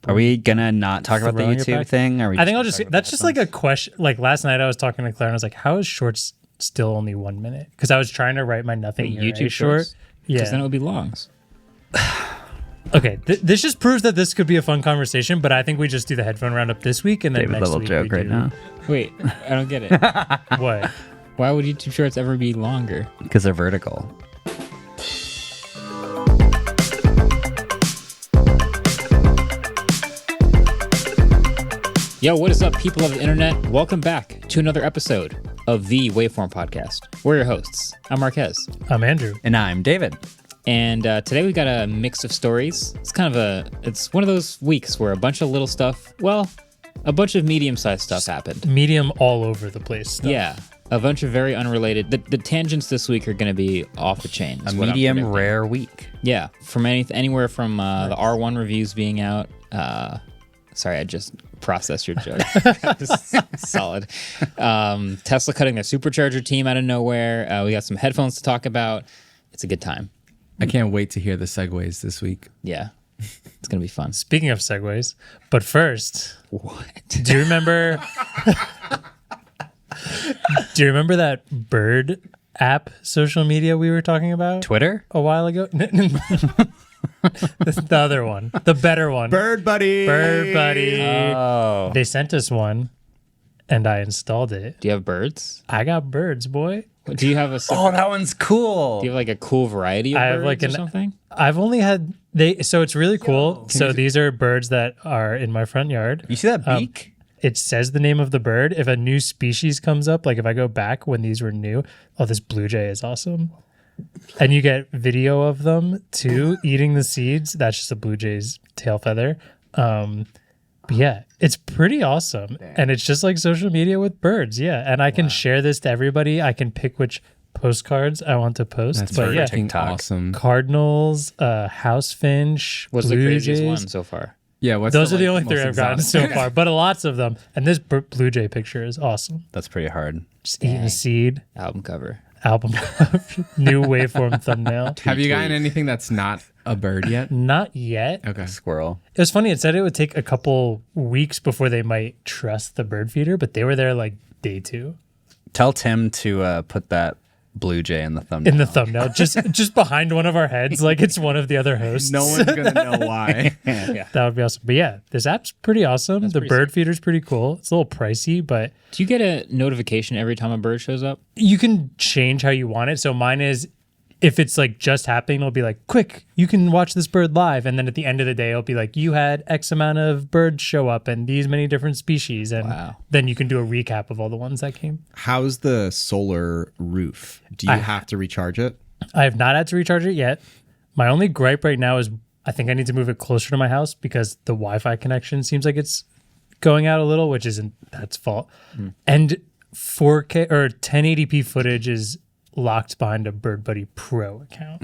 Are we gonna not talk about the YouTube thing? Or I think I'll just. That's just like a question. Like last night, I was talking to Claire and I was like, "How is shorts still only 1 minute?" Because I was trying to write my nothing YouTube short. Yeah, because then it would be longs. Okay, this just proves that this could be a fun conversation. But I think we just do the headphone roundup this week and then David, next little week joke right now. Wait, I don't get it. What? Why would YouTube Shorts ever be longer? Because they're vertical. Yo, what is up, people of the internet? Welcome back to another episode of the Waveform podcast. We're your hosts. I'm Marques. I'm Andrew. And I'm David. And today we got a mix of stories. It's one of those weeks where a bunch of little stuff, well, a bunch of medium-sized stuff happened. Medium all over the place stuff. Yeah, a bunch of very unrelated. The tangents this week are going to be off the chain. A medium rare week. Yeah, from anywhere from the R1 reviews being out. Sorry, I just processed your joke. Solid. Tesla cutting their supercharger team out of nowhere. We got some headphones to talk about. It's a good time. I can't wait to hear the segues this week. Yeah, it's going to be fun. Speaking of segues, but first, What? do you remember? Do you remember that bird app social media we were talking about Twitter? a while ago? The other one, the better one. Bird Buddy. Bird Buddy. Oh. They sent us one, and I installed it. Do you have birds? I got birds, boy. Do you have a? Oh, that one's cool. Do you have like a cool variety of I have birds like or something? I've only had so it's really cool. So these are birds that are in my front yard. You see that beak? It says the name of the bird. If a new species comes up, like if I go back when these were new, oh, this blue jay is awesome. And you get video of them too eating the seeds. That's just a blue jay's tail feather. But yeah, it's pretty awesome. Damn. And it's just like social media with birds. Yeah. And I can share this to everybody. I can pick which postcards I want to post. That's but yeah, awesome. Cardinals, house finch, What's blue the craziest jays. one so far? Yeah, Those are the only three I've gotten so far, but lots of them. And this blue jay picture is awesome. That's pretty hard. Just eating a seed. Album cover. Album new waveform thumbnail. Have you gotten anything that's not a bird yet? Not yet. Okay. Squirrel. It was funny. It said it would take a couple weeks before they might trust the bird feeder, but they were there like day 2. Tell Tim to put that blue jay in the thumbnail. In the thumbnail, just behind one of our heads, like it's one of the other hosts. No one's gonna know why. Yeah. That would be awesome. But yeah, this app's pretty awesome. The bird feeder's pretty cool. It's a little pricey, but Do you get a notification every time a bird shows up? you can change how you want it. So mine is, if it's like just happening, it'll be like, quick, you can watch this bird live. And then at the end of the day, it'll be like, you had X amount of birds show up and these many different species. And then you can do a recap of all the ones that came. How's the solar roof? Do you have to recharge it? I have not had to recharge it yet. My only gripe right now is I think I need to move it closer to my house because the Wi-Fi connection seems like it's going out a little, which isn't that's fault. And 4K or 1080p footage is locked behind a Bird Buddy Pro account.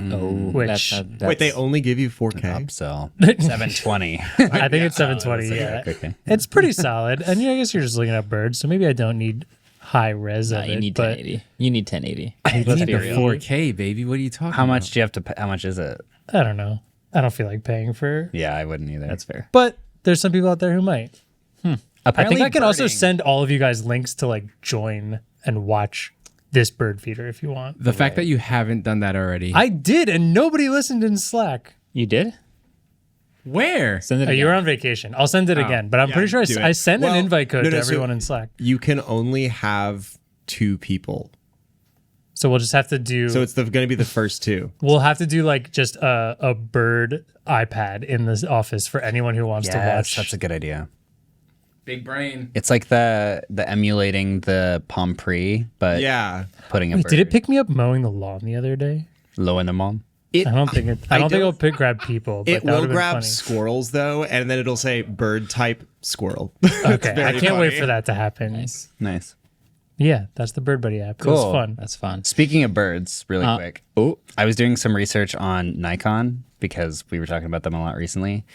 Which Wait, they only give you 4K? Upsell. 720. I think it's 720. Yeah, Okay. it's pretty solid. And yeah, I guess you're just looking at birds, so maybe I don't need high res of You it. need but 1080. You need 1080. I need Let's the be real. 4K, baby. What are you talking How about? much do you have to pay? How much is it? I don't know. I don't feel like paying for. Yeah, I wouldn't either. That's fair. But there's some people out there who might. I Apparently think I can also birding- send all of you guys links to like join and watch this bird feeder if you want. The fact that you haven't done that already. I did, and nobody listened in Slack. You did? Where? Send it You again. were on vacation. I'll send it again, but I'm yeah, pretty sure do it. I sent an Well, invite code no, to no, so- everyone in Slack. You can only have 2 people. So we'll just have to do. So it's going to be the first 2. We'll have to do like just a bird iPad in this office for anyone who wants to Yes, watch. that's a good idea. Big brain. It's like the emulating the Palm Pre, but Yeah. putting a Wait, bird did it pick me up mowing the lawn the other day? low in the mom. It, I don't think it. I don't think it'll grab people. But it that will would've been grab funny. squirrels, though, and then it'll say bird type squirrel. Okay, I very can't wait funny. for that to happen. Nice. Yeah, that's the Bird Buddy app. It Cool. was fun. That's fun. Speaking of birds, really quick. I was doing some research on Nikon because we were talking about them a lot recently.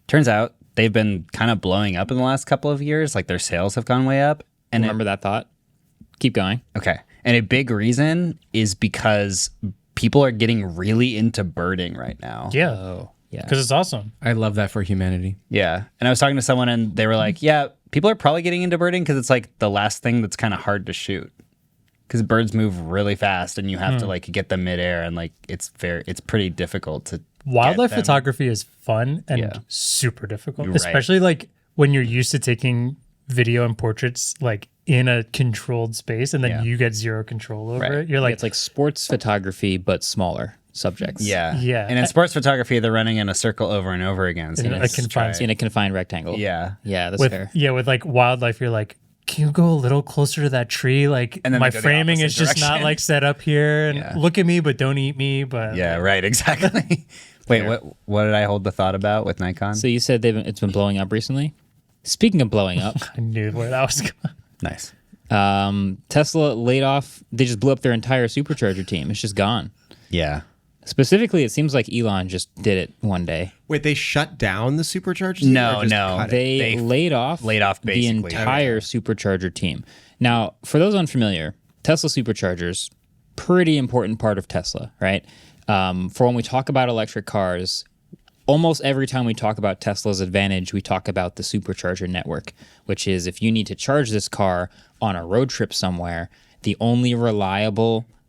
Turns out they've been kind of blowing up in the last couple of years. Like their sales have gone way up. And Remember that thought? Keep going. Okay. And a big reason is because people are getting really into birding right now. Yeah. Yeah. Because it's awesome. I love that for humanity. Yeah. And I was talking to someone and they were like, yeah, people are probably getting into birding because it's like the last thing that's kind of hard to shoot. Because birds move really fast and you have to like get them midair and like it's pretty difficult to Wildlife get them. photography is fun and Yeah. super difficult, Right. especially like when you're used to taking video and portraits like in a controlled space and then Yeah. you get zero control over Right. it. You're Like like, it's like sports photography, but smaller subjects. Yeah. Yeah. And in sports photography, they're running in a circle over and over again. So In you a just confined try- In a confined rectangle. Yeah. Yeah, that's with fair. with like wildlife, you're like, can you go a little closer to that tree? Like And then my they go the framing is opposite just not direction. like set up here and Yeah. look at me, but don't eat me. But Yeah, right. Exactly. Wait, what did I hold the thought about with Nikon? So you said it's been blowing up recently? Speaking of blowing up, I knew where that was going. Nice. Tesla laid off, they just blew up their entire supercharger team. It's just gone. Yeah. Specifically, it seems like Elon just did it one day. Wait, they shut down the superchargers? No, or just no. cut it? They laid off the basically entire supercharger team. Now, for those unfamiliar, Tesla superchargers, pretty important part of Tesla, right? For when we talk about electric cars, almost every time we talk about Tesla's advantage, we talk about the supercharger network, which is if you need to charge this car on a road trip somewhere, the only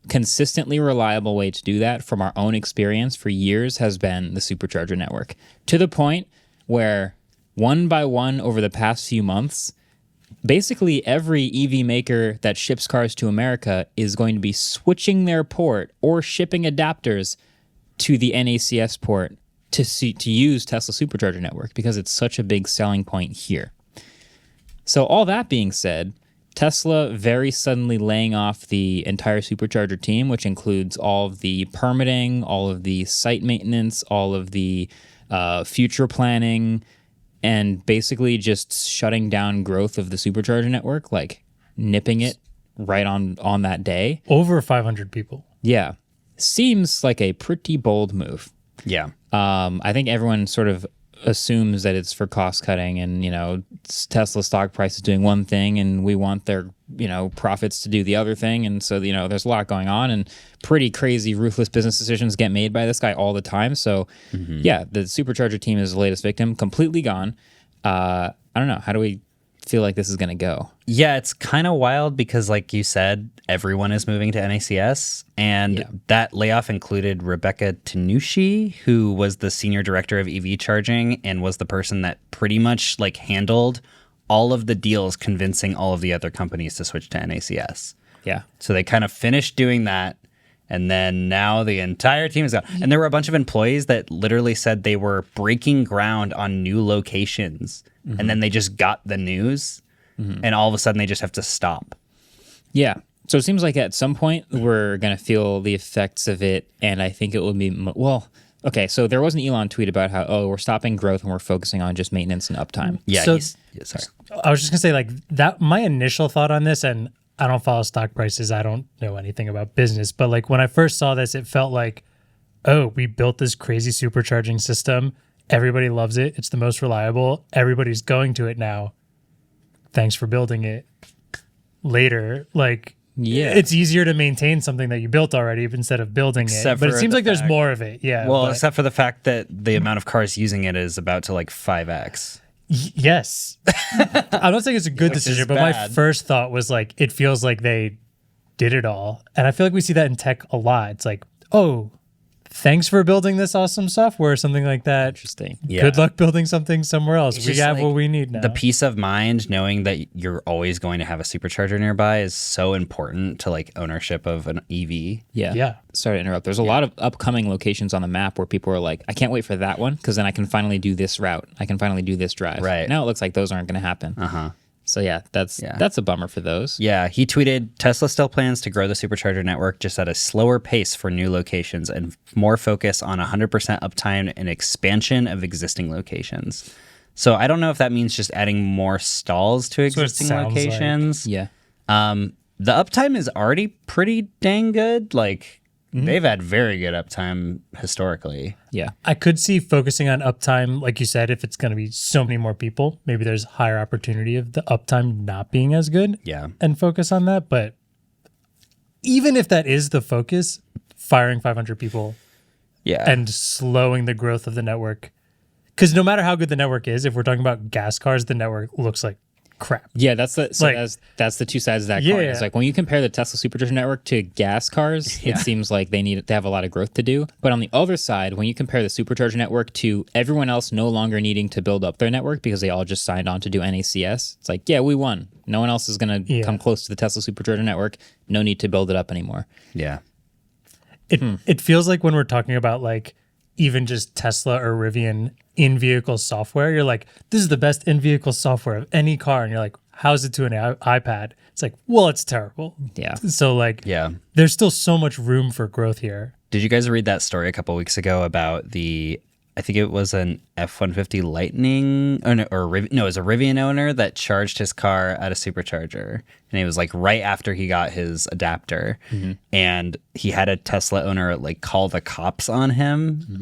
consistently reliable way to do that from our own experience for years has been the supercharger network, to the point where one by one over the past few months, basically every EV maker that ships cars to America is going to be switching their port or shipping adapters to the NACS port to use Tesla supercharger network because it's such a big selling point here. So all that being said, Tesla very suddenly laying off the entire supercharger team, which includes all of the permitting, all of the site maintenance, all of the future planning, and basically just shutting down growth of the supercharger network, like nipping it right on that day. Over 500 people. Yeah. Seems like a pretty bold move. Yeah. I think everyone sort of assumes that it's for cost cutting and, Tesla stock price is doing one thing and we want their, profits to do the other thing. And so, there's a lot going on and pretty crazy, ruthless business decisions get made by this guy all the time. So yeah, the supercharger team is the latest victim, completely gone. I don't know. How do we feel like this is going to go? Yeah, it's kind of wild because, like you said, everyone is moving to NACS, and that layoff included Rebecca Tanushi, who was the senior director of EV charging and was the person that pretty much like handled all of the deals convincing all of the other companies to switch to NACS. Yeah. So they kind of finished doing that, and then now the entire team is gone. And there were a bunch of employees that literally said they were breaking ground on new locations, and then they just got the news, and all of a sudden they just have to stop. Yeah. So it seems like at some point we're going to feel the effects of it. And I think it will be, okay. So there was an Elon tweet about how, we're stopping growth and we're focusing on just maintenance and uptime. Yeah. So- Sorry. I was just gonna say like that. My initial thought on this, and I don't follow stock prices. I don't know anything about business, but like when I first saw this, it felt like, oh, we built this crazy supercharging system. Everybody loves it. It's the most reliable. Everybody's going to it now. Thanks for building it. Later, like Yeah. it's easier to maintain something that you built already instead of building Except it. But it for seems the like there's fact- more of it. Yeah. Well, but- except for the fact that the amount of cars using it is about to like 5x. Yes. I'm not saying it's a good Which is decision, but my bad. first thought was like, it feels like they did it all. And I feel like we see that in tech a lot. It's like, oh, thanks for building this awesome software or something like that. Interesting. Yeah. Good luck building something somewhere else. It's We just got like what we need now. The peace of mind knowing that you're always going to have a supercharger nearby is so important to like ownership of an EV. Yeah. Yeah. Sorry to interrupt. There's a lot of upcoming locations on the map where people are like, I can't wait for that one because then I can finally do this route. I can finally do this drive. Right. Now it looks like those aren't going to happen. Uh-huh. So yeah, that's a bummer for those. Yeah, he tweeted, Tesla still plans to grow the supercharger network just at a slower pace for new locations and more focus on 100% uptime and expansion of existing locations. So I don't know if that means just adding more stalls to what it existing sounds like. locations. Yeah. The uptime is already pretty dang good. Like, they've had very good uptime historically. Yeah. I could see focusing on uptime, like you said, if it's going to be so many more people, maybe there's higher opportunity of the uptime not being as good. Yeah. And focus on that. But even if that is the focus, firing 500 people Yeah. and slowing the growth of the network. Because no matter how good the network is, if we're talking about gas cars, the network looks like crap. Yeah, that's the that's the two sides of that coin. Yeah. It's like when you compare the Tesla Supercharger network to gas cars, it seems like they have a lot of growth to do. But on the other side, when you compare the Supercharger network to everyone else no longer needing to build up their network because they all just signed on to do NACS, it's like, yeah, we won. No one else is going to come close to the Tesla Supercharger network. No need to build it up anymore. Yeah. It feels like when we're talking about like even just Tesla or Rivian in-vehicle software, you're like, this is the best in-vehicle software of any car. And you're like, how's it to an iPad? It's like, well, it's terrible. Yeah. So like, Yeah. there's still so much room for growth here. Did you guys read that story a couple weeks ago about I think it was an F-150 Lightning, it was a Rivian owner that charged his car at a supercharger. And it was like right after he got his adapter. Mm-hmm. And he had a Tesla owner like call the cops on him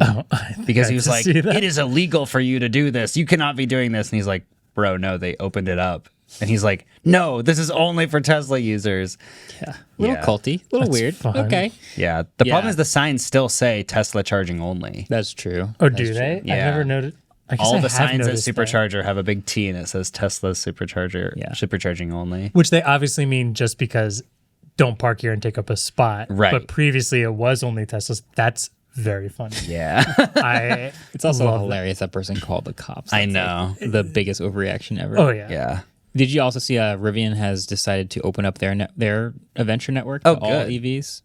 because he was like, it is illegal for you to do this. You cannot be doing this. And he's like, bro, no, they opened it up. And he's like, no, this is only for Tesla users. Yeah. A little culty, a little weird. Fun. Okay. Yeah. The problem is the signs still say Tesla charging only. That's true. Oh, do they? Yeah. I've never noticed. All the signs at Supercharger have a big T and it says Tesla Supercharger, supercharging only. Which they obviously mean just because don't park here and take up a spot. Right. But previously it was only Teslas. That's very funny. Yeah. It's also hilarious that person called the cops. I know. Like the biggest overreaction ever. Oh, yeah. Yeah. Did you also see Rivian has decided to open up their Adventure network to all EVs?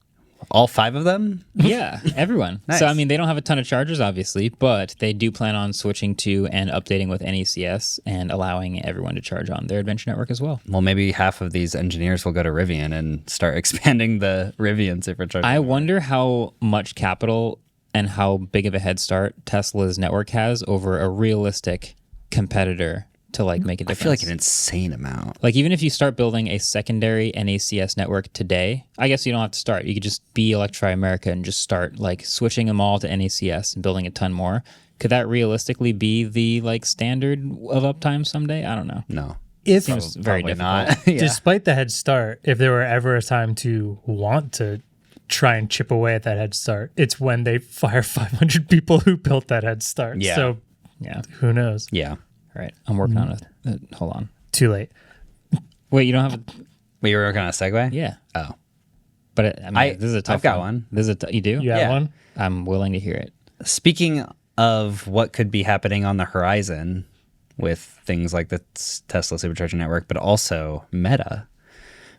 All 5 of them? Yeah, everyone. Nice. So, I mean, they don't have a ton of chargers, obviously, but they do plan on switching to and updating with NACS and allowing everyone to charge on their Adventure network as well. Well, maybe half of these engineers will go to Rivian and start expanding the Rivian supercharger. I wonder how much capital and how big of a head start Tesla's network has over a realistic competitor to like make a difference. I feel like an insane amount. Like even if you start building a secondary NACS network today, I guess you don't have to start. You could just be Electrify America and just start like switching them all to NACS and building a ton more. Could that realistically be the like standard of uptime someday? I don't know. No. If Seems very difficult. Not. Yeah. Despite the head start, if there were ever a time to want to try and chip away at that head start, it's when they fire 500 people who built that head start. Yeah. So who knows? Yeah. All right, I'm working on it. Hold on. Too late. Wait, you don't have a... Wait, you were working on a segue? Yeah. Oh. But I mean, this is a tough I've got one. This is you do? You have one? I'm willing to hear it. Speaking of what could be happening on the horizon with things like the Tesla Supercharger network, but also Meta.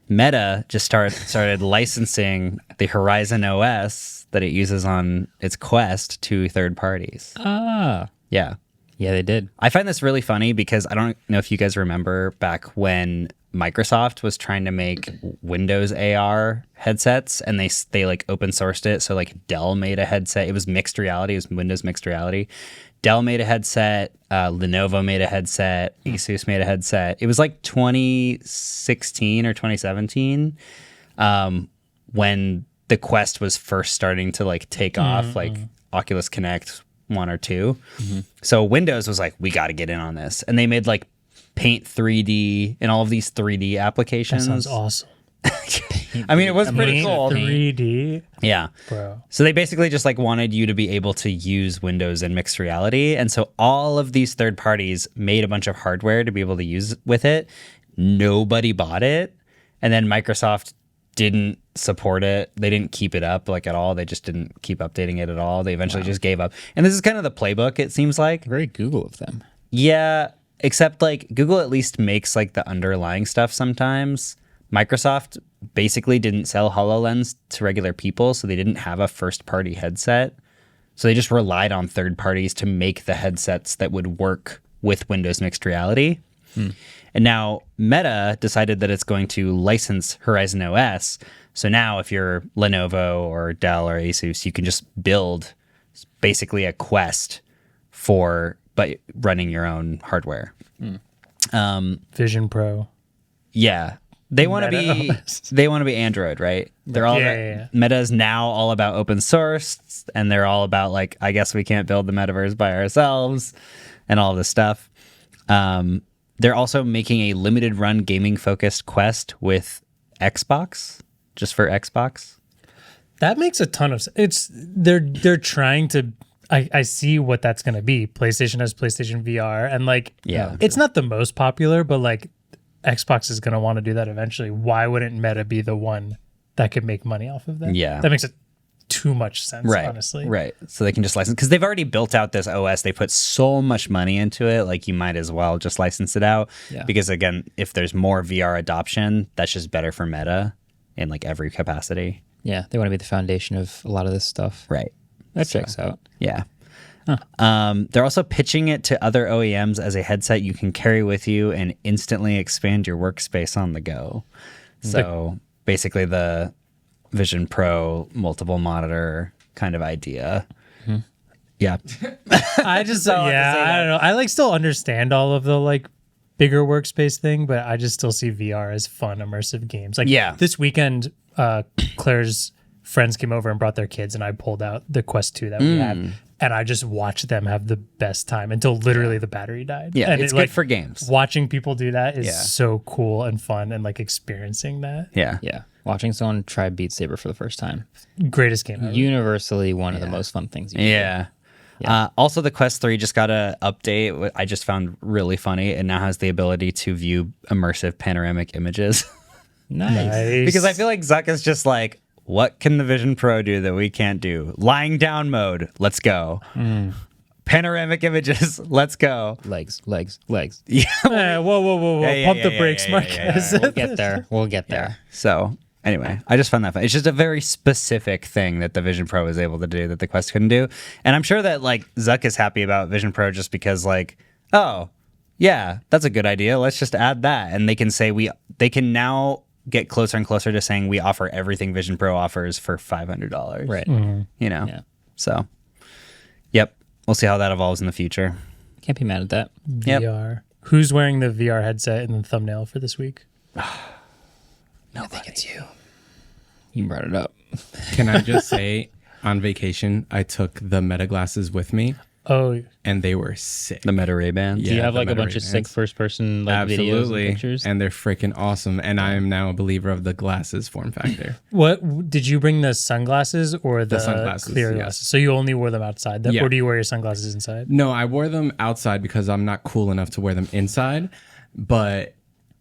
Meta just started licensing the Horizon OS that it uses on its Quest to third parties. Ah. Yeah. Yeah, they did. I find this really funny because I don't know if you guys remember back when Microsoft was trying to make Windows AR headsets and they like open sourced it. So like Dell made a headset. It was mixed reality. It was Windows mixed reality. Dell made a headset. Lenovo made a headset. Asus made a headset. It was like 2016 or 2017 when the Quest was first starting to like take off, like Oculus Connect 1 or 2. So Windows was like, we got to get in on this. And they made like Paint 3D and all of these 3D applications. That sounds awesome. I mean, it was pretty Paint cool. 3D. Yeah. Bro. So they basically just like wanted you to be able to use Windows in mixed reality. And so all of these third parties made a bunch of hardware to be able to use with it. Nobody bought it. And then Microsoft didn't support it. They didn't keep it up like at all. They just didn't keep updating it at all. They eventually just gave up. And this is kind of the playbook, it seems like. Very Google of them. Yeah, except like Google at least makes like the underlying stuff sometimes. Microsoft basically didn't sell HoloLens to regular people, so they didn't have a first-party headset. So they just relied on third parties to make the headsets that would work with Windows Mixed Reality. And now Meta decided that it's going to license Horizon OS. So now if you're Lenovo or Dell or Asus, you can just build basically a Quest but running your own hardware. Vision Pro. Yeah. They want to be Android, right? They're all Meta's now all about open source, and they're all about like, I guess we can't build the metaverse by ourselves and all this stuff. They're also making a limited run gaming focused Quest with Xbox, just for Xbox. That makes a ton of sense. They're trying to. I see what that's going to be. PlayStation has PlayStation VR, and like, it's not the most popular, but like, Xbox is going to want to do that eventually. Why wouldn't Meta be the one that could make money off of that? Yeah. That makes it too much sense, honestly. Right. So they can just license, because they've already built out this OS. They put so much money into it. Like, you might as well just license it out. Yeah. Because again, if there's more VR adoption, that's just better for Meta in like every capacity. Yeah, they want to be the foundation of a lot of this stuff. Right. That checks out. Yeah. They're also pitching it to other OEMs as a headset you can carry with you and instantly expand your workspace on the go. So basically the Vision Pro multiple monitor kind of idea. Yeah. I just I don't know. I like still understand all of the like bigger workspace thing, but I just still see VR as fun, immersive games. Like this weekend, Claire's friends came over and brought their kids, and I pulled out the Quest 2 that we had, and I just watched them have the best time until literally the battery died. Yeah, and it's good for games. Watching people do that is so cool and fun, and like experiencing that. Yeah. Yeah. Watching someone try Beat Saber for the first time. Greatest game ever. Universally one of the most fun things you can do. Yeah. Also, the Quest 3 just got an update. What I just found really funny. It now has the ability to view immersive panoramic images. Nice. Because I feel like Zuck is just like, what can the Vision Pro do that we can't do? Lying down mode. Let's go. Panoramic images. Let's go. Legs. Yeah. Whoa. Pump the brakes, Marques. We'll get there. So anyway, I just found that fun. It's just a very specific thing that the Vision Pro is able to do that the Quest couldn't do. And I'm sure that like Zuck is happy about Vision Pro just because like, oh, yeah, that's a good idea. Let's just add that. And they can say they can now get closer and closer to saying we offer everything Vision Pro offers for $500. Right. You know? Yeah. So, yep. We'll see how that evolves in the future. Can't be mad at that. VR. Who's wearing the VR headset in the thumbnail for this week? I think it's you. You brought it up. Can I just say, on vacation, I took the Meta glasses with me. Oh, and they were sick. The Meta Ray-Bans. Do you have like a bunch of sick first-person like videos and pictures? And they're freaking awesome. And I am now a believer of the glasses form factor. What did you bring, the sunglasses or the sunglasses, clear glasses? So you only wore them outside, or do you wear your sunglasses inside? No, I wore them outside because I'm not cool enough to wear them inside. But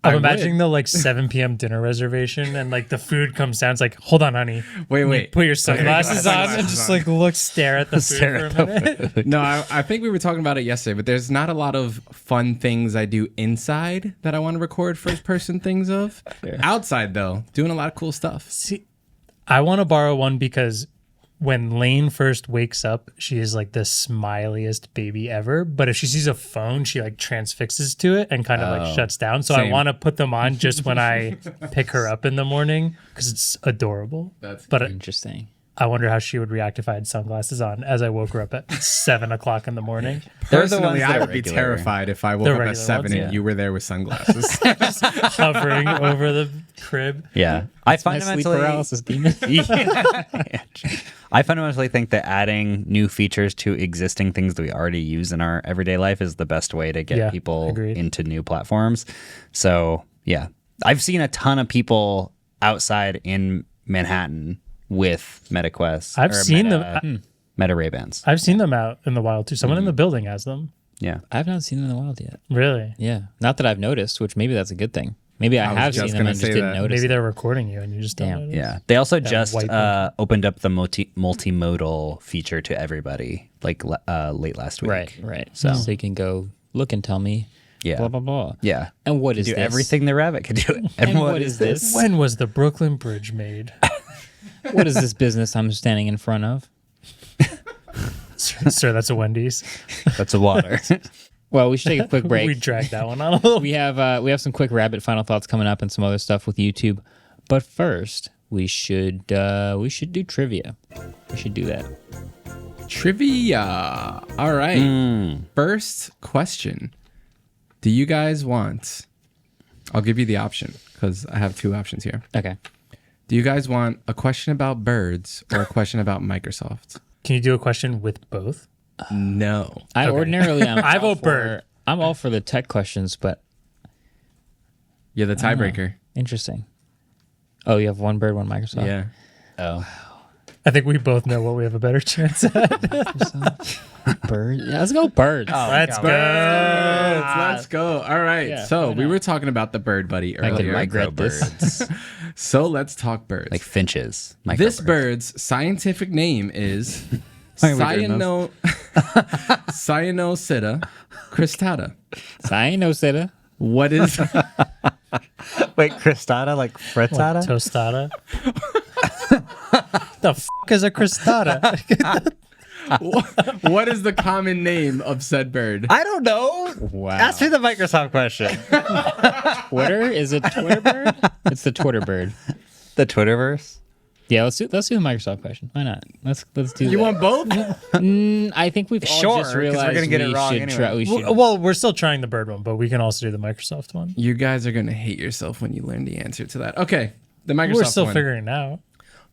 I'm imagining the like 7 p.m. dinner reservation and like the food comes down. It's like, hold on, honey. Wait. Put your sunglasses on and just like stare at the food for a minute. No, I think we were talking about it yesterday, but there's not a lot of fun things I do inside that I want to record first person things of. Fair. Outside though, doing a lot of cool stuff. See, I want to borrow one because when Lane first wakes up, she is like the smiliest baby ever. But if she sees a phone, she like transfixes to it and kind of like shuts down. So I want to put them on just when I pick her up in the morning because it's adorable. That's interesting. I wonder how she would react if I had sunglasses on as I woke her up at 7 o'clock in the morning. Personally, I would be terrified if I woke up at 7 and you were there with sunglasses. Just hovering over the crib. Yeah. I fundamentally sleep paralysis demon. I fundamentally think that adding new features to existing things that we already use in our everyday life is the best way to get people into new platforms. So, yeah. I've seen a ton of people outside in Manhattan with Meta Quest. I've seen them. Meta Ray-Bans. I've seen them out in the wild too. Someone in the building has them. Yeah. I've not seen them in the wild yet. Really? Yeah. Not that I've noticed, which maybe that's a good thing. Maybe I have seen them and just didn't notice. Maybe they're recording you and you just don't notice. Yeah. They also just opened up the multimodal feature to everybody like late last week. Right. So you can go look and tell me blah, blah, blah. Yeah. And what is do this? Everything the rabbit could do. And what is this? When was the Brooklyn Bridge made? What is this business I'm standing in front of? Sir, that's a Wendy's. That's a water. Well, we should take a quick break. We dragged that one on a little. We have some quick rabbit final thoughts coming up and some other stuff with YouTube. But first, we should do trivia. We should do that. Trivia. All right. First question. Do you guys want... I'll give you the option because I have 2 options here. Okay. Do you guys want a question about birds or a question about Microsoft? Can you do a question with both? No. I ordinarily I vote bird. I'm all for the tech questions, but You're the tiebreaker. interesting. Oh, you have one bird, one Microsoft. Yeah. Oh. I think we both know what we have a better chance at. Bird. Yeah, let's go birds. Let's go. Let's go. All right. Yeah, so why we not? were talking about the bird buddy I can earlier. regret this. So let's talk birds. Like finches. This Microbirds. bird's scientific name is Why are we doing Cyanocida cristata. Cyanocida. What is Wait, cristata, like What, frittata? tostada? The f is a cristata? what is the common name of said bird? I don't know. Wow. Ask me the Microsoft question. Twitter? Is it Twitter bird? It's the Twitter bird. The Twitterverse. Yeah, let's do the Microsoft question. Why not? Let's do. You that. want both? I think we've all Sure, just 'cause we're realized gonna get it we wrong should anyway. try. We should. Well, we're still trying the bird one, but we can also do the Microsoft one. You guys are gonna hate yourself when you learn the answer to that. Okay, the Microsoft We're still one. figuring it out.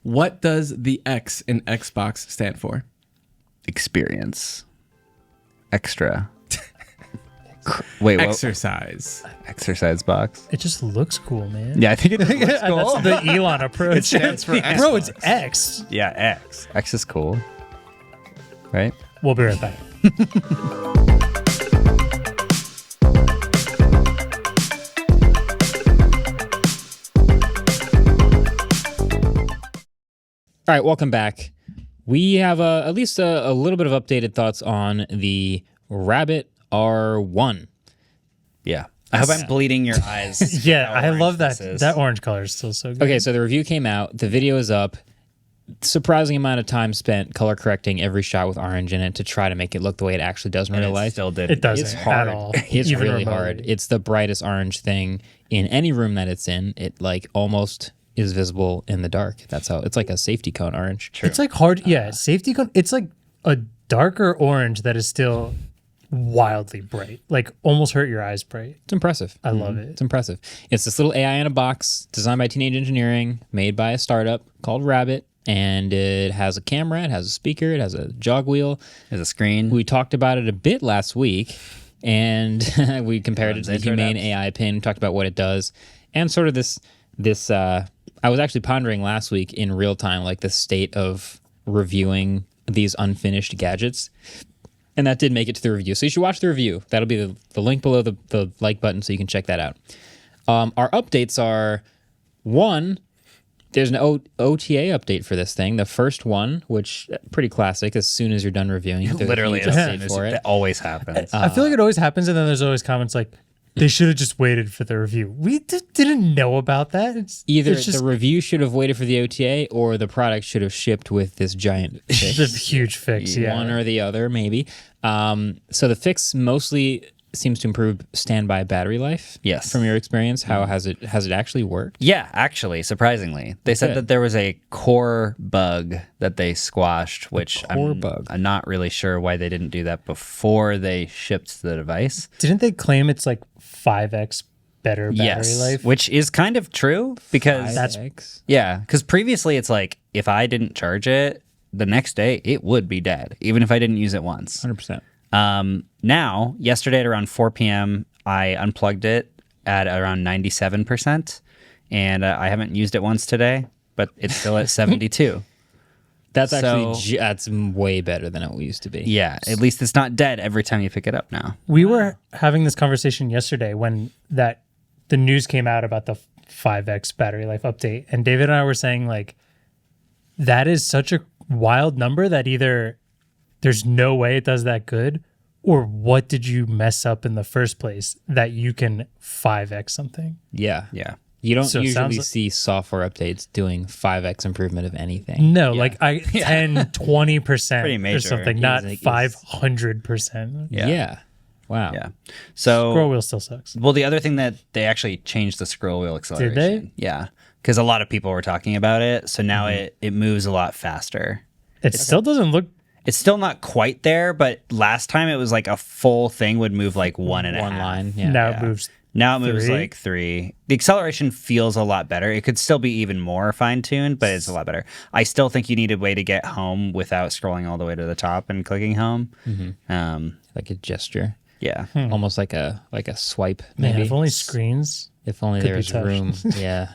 What does the X in Xbox stand for? Experience. Extra. Wait, what? Exercise. Exercise box. It just looks cool, man. Yeah, I think it looks That's cool. the Elon approach. It stands for Bro, it's Xbox. X. Yeah, X. X is cool. Right? We'll be right back. All right, welcome back. We have at least a little bit of updated thoughts on the Rabbit R1. Yeah. I hope I'm bleeding your eyes. Yeah, how I orange love that. this is. That orange color is still so good. Okay, so the review came out. The video is up. Surprising amount of time spent color correcting every shot with orange in it to try to make it look the way it actually does in And real it life. still did. It doesn't It's hard. at all. It's even really remotely. hard. It's the brightest orange thing in any room that it's in. It like almost is visible in the dark. That's how it's like a safety cone orange. It's like hard. Yeah, safety cone. It's like a darker orange that is still wildly bright. Like almost hurt your eyes bright. It's impressive. I love it. It's impressive. It's this little AI in a box designed by Teenage Engineering, made by a startup called Rabbit, and it has a camera, it has a speaker, it has a jog wheel. There's a screen. We talked about it a bit last week, and we compared it to the Intro Humane depth. AI pin, talked about what it does, and sort of this. I was actually pondering last week in real time, like the state of reviewing these unfinished gadgets. And that did make it to the review. So you should watch the review. That'll be the link below the like button so you can check that out. Our updates are, one, there's an OTA update for this thing. The first one, which pretty classic, as soon as you're done reviewing it, there's a Literally, huge as update soon as for it it. always happens. I feel like it always happens, and then there's always comments like, "They should have just waited for the review." We didn't know about that. Either it's just the review should have waited for the OTA or the product should have shipped with this giant fix. the huge fix. Yeah, One or the other, maybe. So the fix mostly seems to improve standby battery life. Yes. From your experience, how has it actually worked? Yeah, actually, surprisingly. They said Good. that there was a core bug that they squashed, which core bug. I'm not really sure why they didn't do that before they shipped the device. Didn't they claim it's like 5x better battery Yes, life? which is kind of true because That's- 5X? yeah, because previously it's like if I didn't charge it the next day, it would be dead, even if I didn't use it once. 100%. Now, yesterday at around 4 p.m., I unplugged it at around 97%, and I haven't used it once today, but it's still at 72. That's So- actually that's way better than it used to be. Yeah, at least it's not dead every time you pick it up now. We were having this conversation yesterday when the news came out about the 5x battery life update, and David and I were saying like that is such a wild number that either there's no way it does that good, or what did you mess up in the first place that you can 5x something? Yeah. Yeah. You don't So it sounds usually like- see software updates doing 5x improvement of anything. No, like 10-20% Pretty or major. something, not It's- 500%. Yeah. Wow. Yeah. So, Scroll wheel still sucks. well, the other thing that they actually changed the scroll wheel acceleration. they? Yeah, because a lot of people were talking about it. So now it moves a lot faster. It still doesn't look. It's still not quite there, but last time it was like a full thing would move like one and a half. One line. Yeah. Now it moves. Now it moves 3. like 3. The acceleration feels a lot better. It could still be even more fine-tuned, but it's a lot better. I still think you need a way to get home without scrolling all the way to the top and clicking home. Like a gesture. Yeah. almost like a swipe. Man, Maybe if only screens. if only could there be was touched. room. Yeah,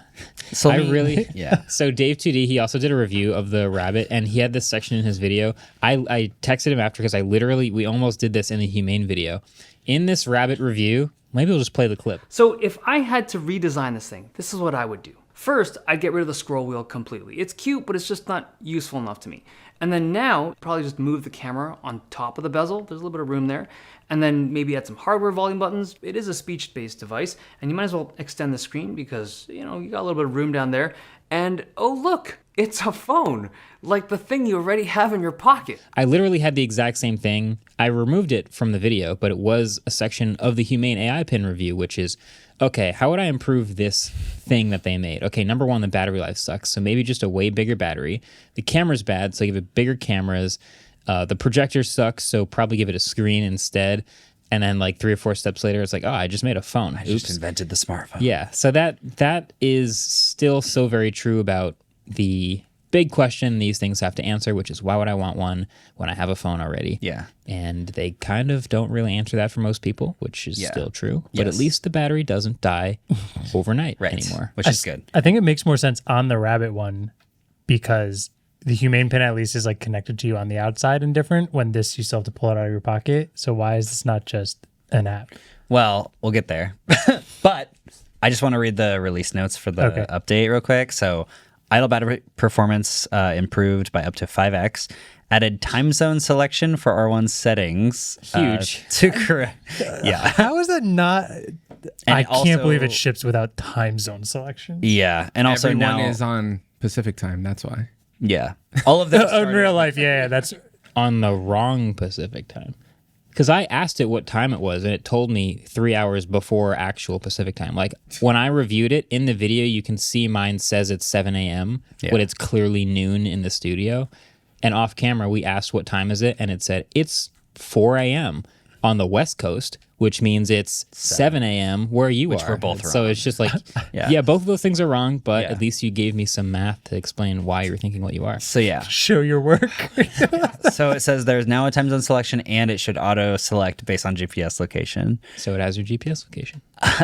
So I really. Yeah. So Dave 2D, he also did a review of the Rabbit, and he had this section in his video. I texted him after because we almost did this in the Humane video. In this Rabbit review, maybe we'll just play the clip. So if I had to redesign this thing, this is what I would do. First, I'd get rid of the scroll wheel completely. It's cute, but it's just not useful enough to me. And then now, probably just move the camera on top of the bezel. There's a little bit of room there. And then maybe add some hardware volume buttons. It is a speech-based device, and you might as well extend the screen because, you got a little bit of room down there. And, oh look, it's a phone, like the thing you already have in your pocket. I literally had the exact same thing. I removed it from the video, but it was a section of the Humane AI Pin review, which is, okay, how would I improve this thing that they made? Okay, number one, the battery life sucks, so maybe just a way bigger battery. The camera's bad, so give it bigger cameras. The projector sucks, so probably give it a screen instead. And then like 3 or 4 steps later, it's like, oh, I just made a phone. I just invented the smartphone. Yeah, so that is still so very true about the big question these things have to answer, which is why would I want one when I have a phone already? Yeah. And they kind of don't really answer that for most people, which is still true. But Yes. at least the battery doesn't die overnight anymore. Which is good. I think it makes more sense on the Rabbit one because the Humane Pin at least is like connected to you on the outside and different. When this, you still have to pull it out of your pocket. So why is this not just an app? Well, we'll get there. But I just want to read the release notes for the update real quick. So idle battery performance improved by up to 5x. Added time zone selection for R1 settings. Huge. To correct. Yeah. How is that not? I can't also- believe it ships without time zone selection. Yeah. And also Everyone now. is on Pacific time. That's why. Yeah. All of this. In real life, yeah, that's On the wrong Pacific time. Because I asked it what time it was, and it told me 3 hours before actual Pacific time. Like, when I reviewed it, in the video, you can see mine says it's 7 a.m., but it's clearly noon in the studio. And off camera, we asked what time is it, and it said it's 4 a.m. on the West Coast, which means it's 7 a.m. where you are. we're both So wrong. it's just like, Yeah. yeah, both of those things are wrong, but Yeah. at least you gave me some math to explain why you're thinking what you are. So yeah. show your work. So it says there's now a time zone selection and it should auto select based on GPS location. So it has your GPS location.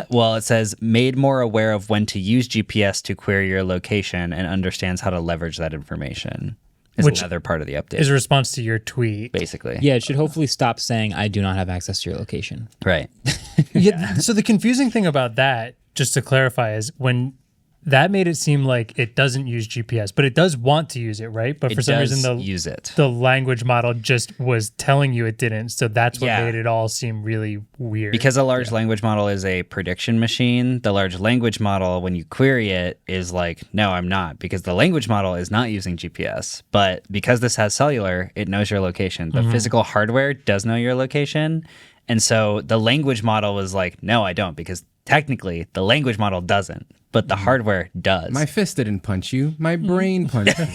Well, it says made more aware of when to use GPS to query your location and understands how to leverage that information. Is Which another part of the update, is a response to your tweet. basically. Yeah, it should hopefully stop saying, I do not have access to your location. Right. Yeah. So the confusing thing about that, just to clarify, is when that made it seem like it doesn't use GPS, but it does want to use it, right? But It for some does reason, use it. the language model just was telling you it didn't. So that's what Yeah. made it all seem really weird. Because a large language model is a prediction machine, the large language model, when you query it, is like, no, I'm not, because the language model is not using GPS. But because this has cellular, it knows your location. The physical hardware does know your location. And so the language model was like, no, I don't, because technically the language model doesn't, but the hardware does. My fist didn't punch you. My brain punched you.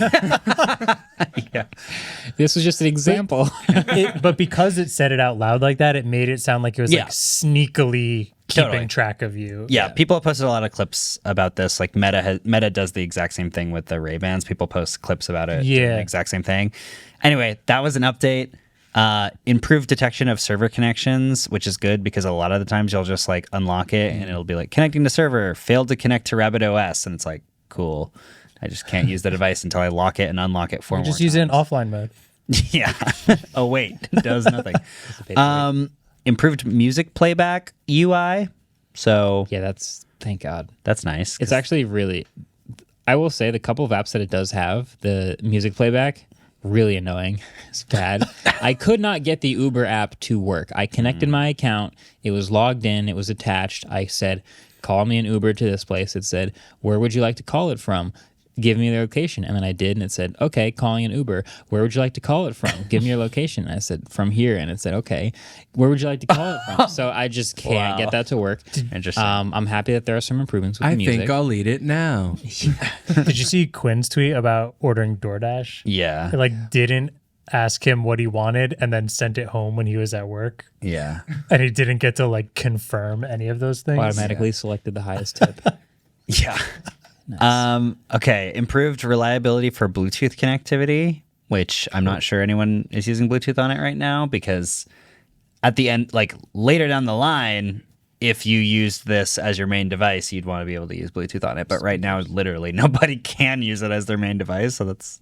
This was just an example. But because it said it out loud like that, it made it sound like it was Yeah. like sneakily keeping Totally. track of you. Yeah, people have posted a lot of clips about this. Like Meta does the exact same thing with the Ray-Bans. People post clips about it. doing Yeah. the exact same thing. Anyway, that was an update. Improved detection of server connections, which is good because a lot of the times you'll just like unlock it and it'll be like connecting to server, failed to connect to Rabbit OS, and it's like, cool. I just can't use the device until I lock it and unlock it 4 more Just use it in times. offline mode. Yeah. Oh wait, it does nothing. Improved music playback UI. So Yeah, thank God. that's nice. It's actually really, I will say the couple of apps that it does have, the music playback, really annoying. It's bad. I could not get the Uber app to work. I connected my account. It was logged in. It was attached. I said, call me an Uber to this place. It said, where would you like to call it from? Give me the location. And then I did, and it said, okay, calling an Uber. Where would you like to call it from? Give me your location. And I said, from here. And it said, okay, where would you like to call it from? So I just can't get that to work. Interesting. I'm happy that there are some improvements with I the music. think I'll eat it now. Did you see Quinn's tweet about ordering DoorDash? yeah. It like didn't ask him what he wanted and then sent it home when he was at work. Yeah. And he didn't get to like confirm any of those things. Automatically selected the highest tip. Yeah. Okay. Improved reliability for Bluetooth connectivity, which I'm not sure anyone is using Bluetooth on it right now because at the end, like later down the line, if you used this as your main device, you'd want to be able to use Bluetooth on it. But right now, literally nobody can use it as their main device. So that's,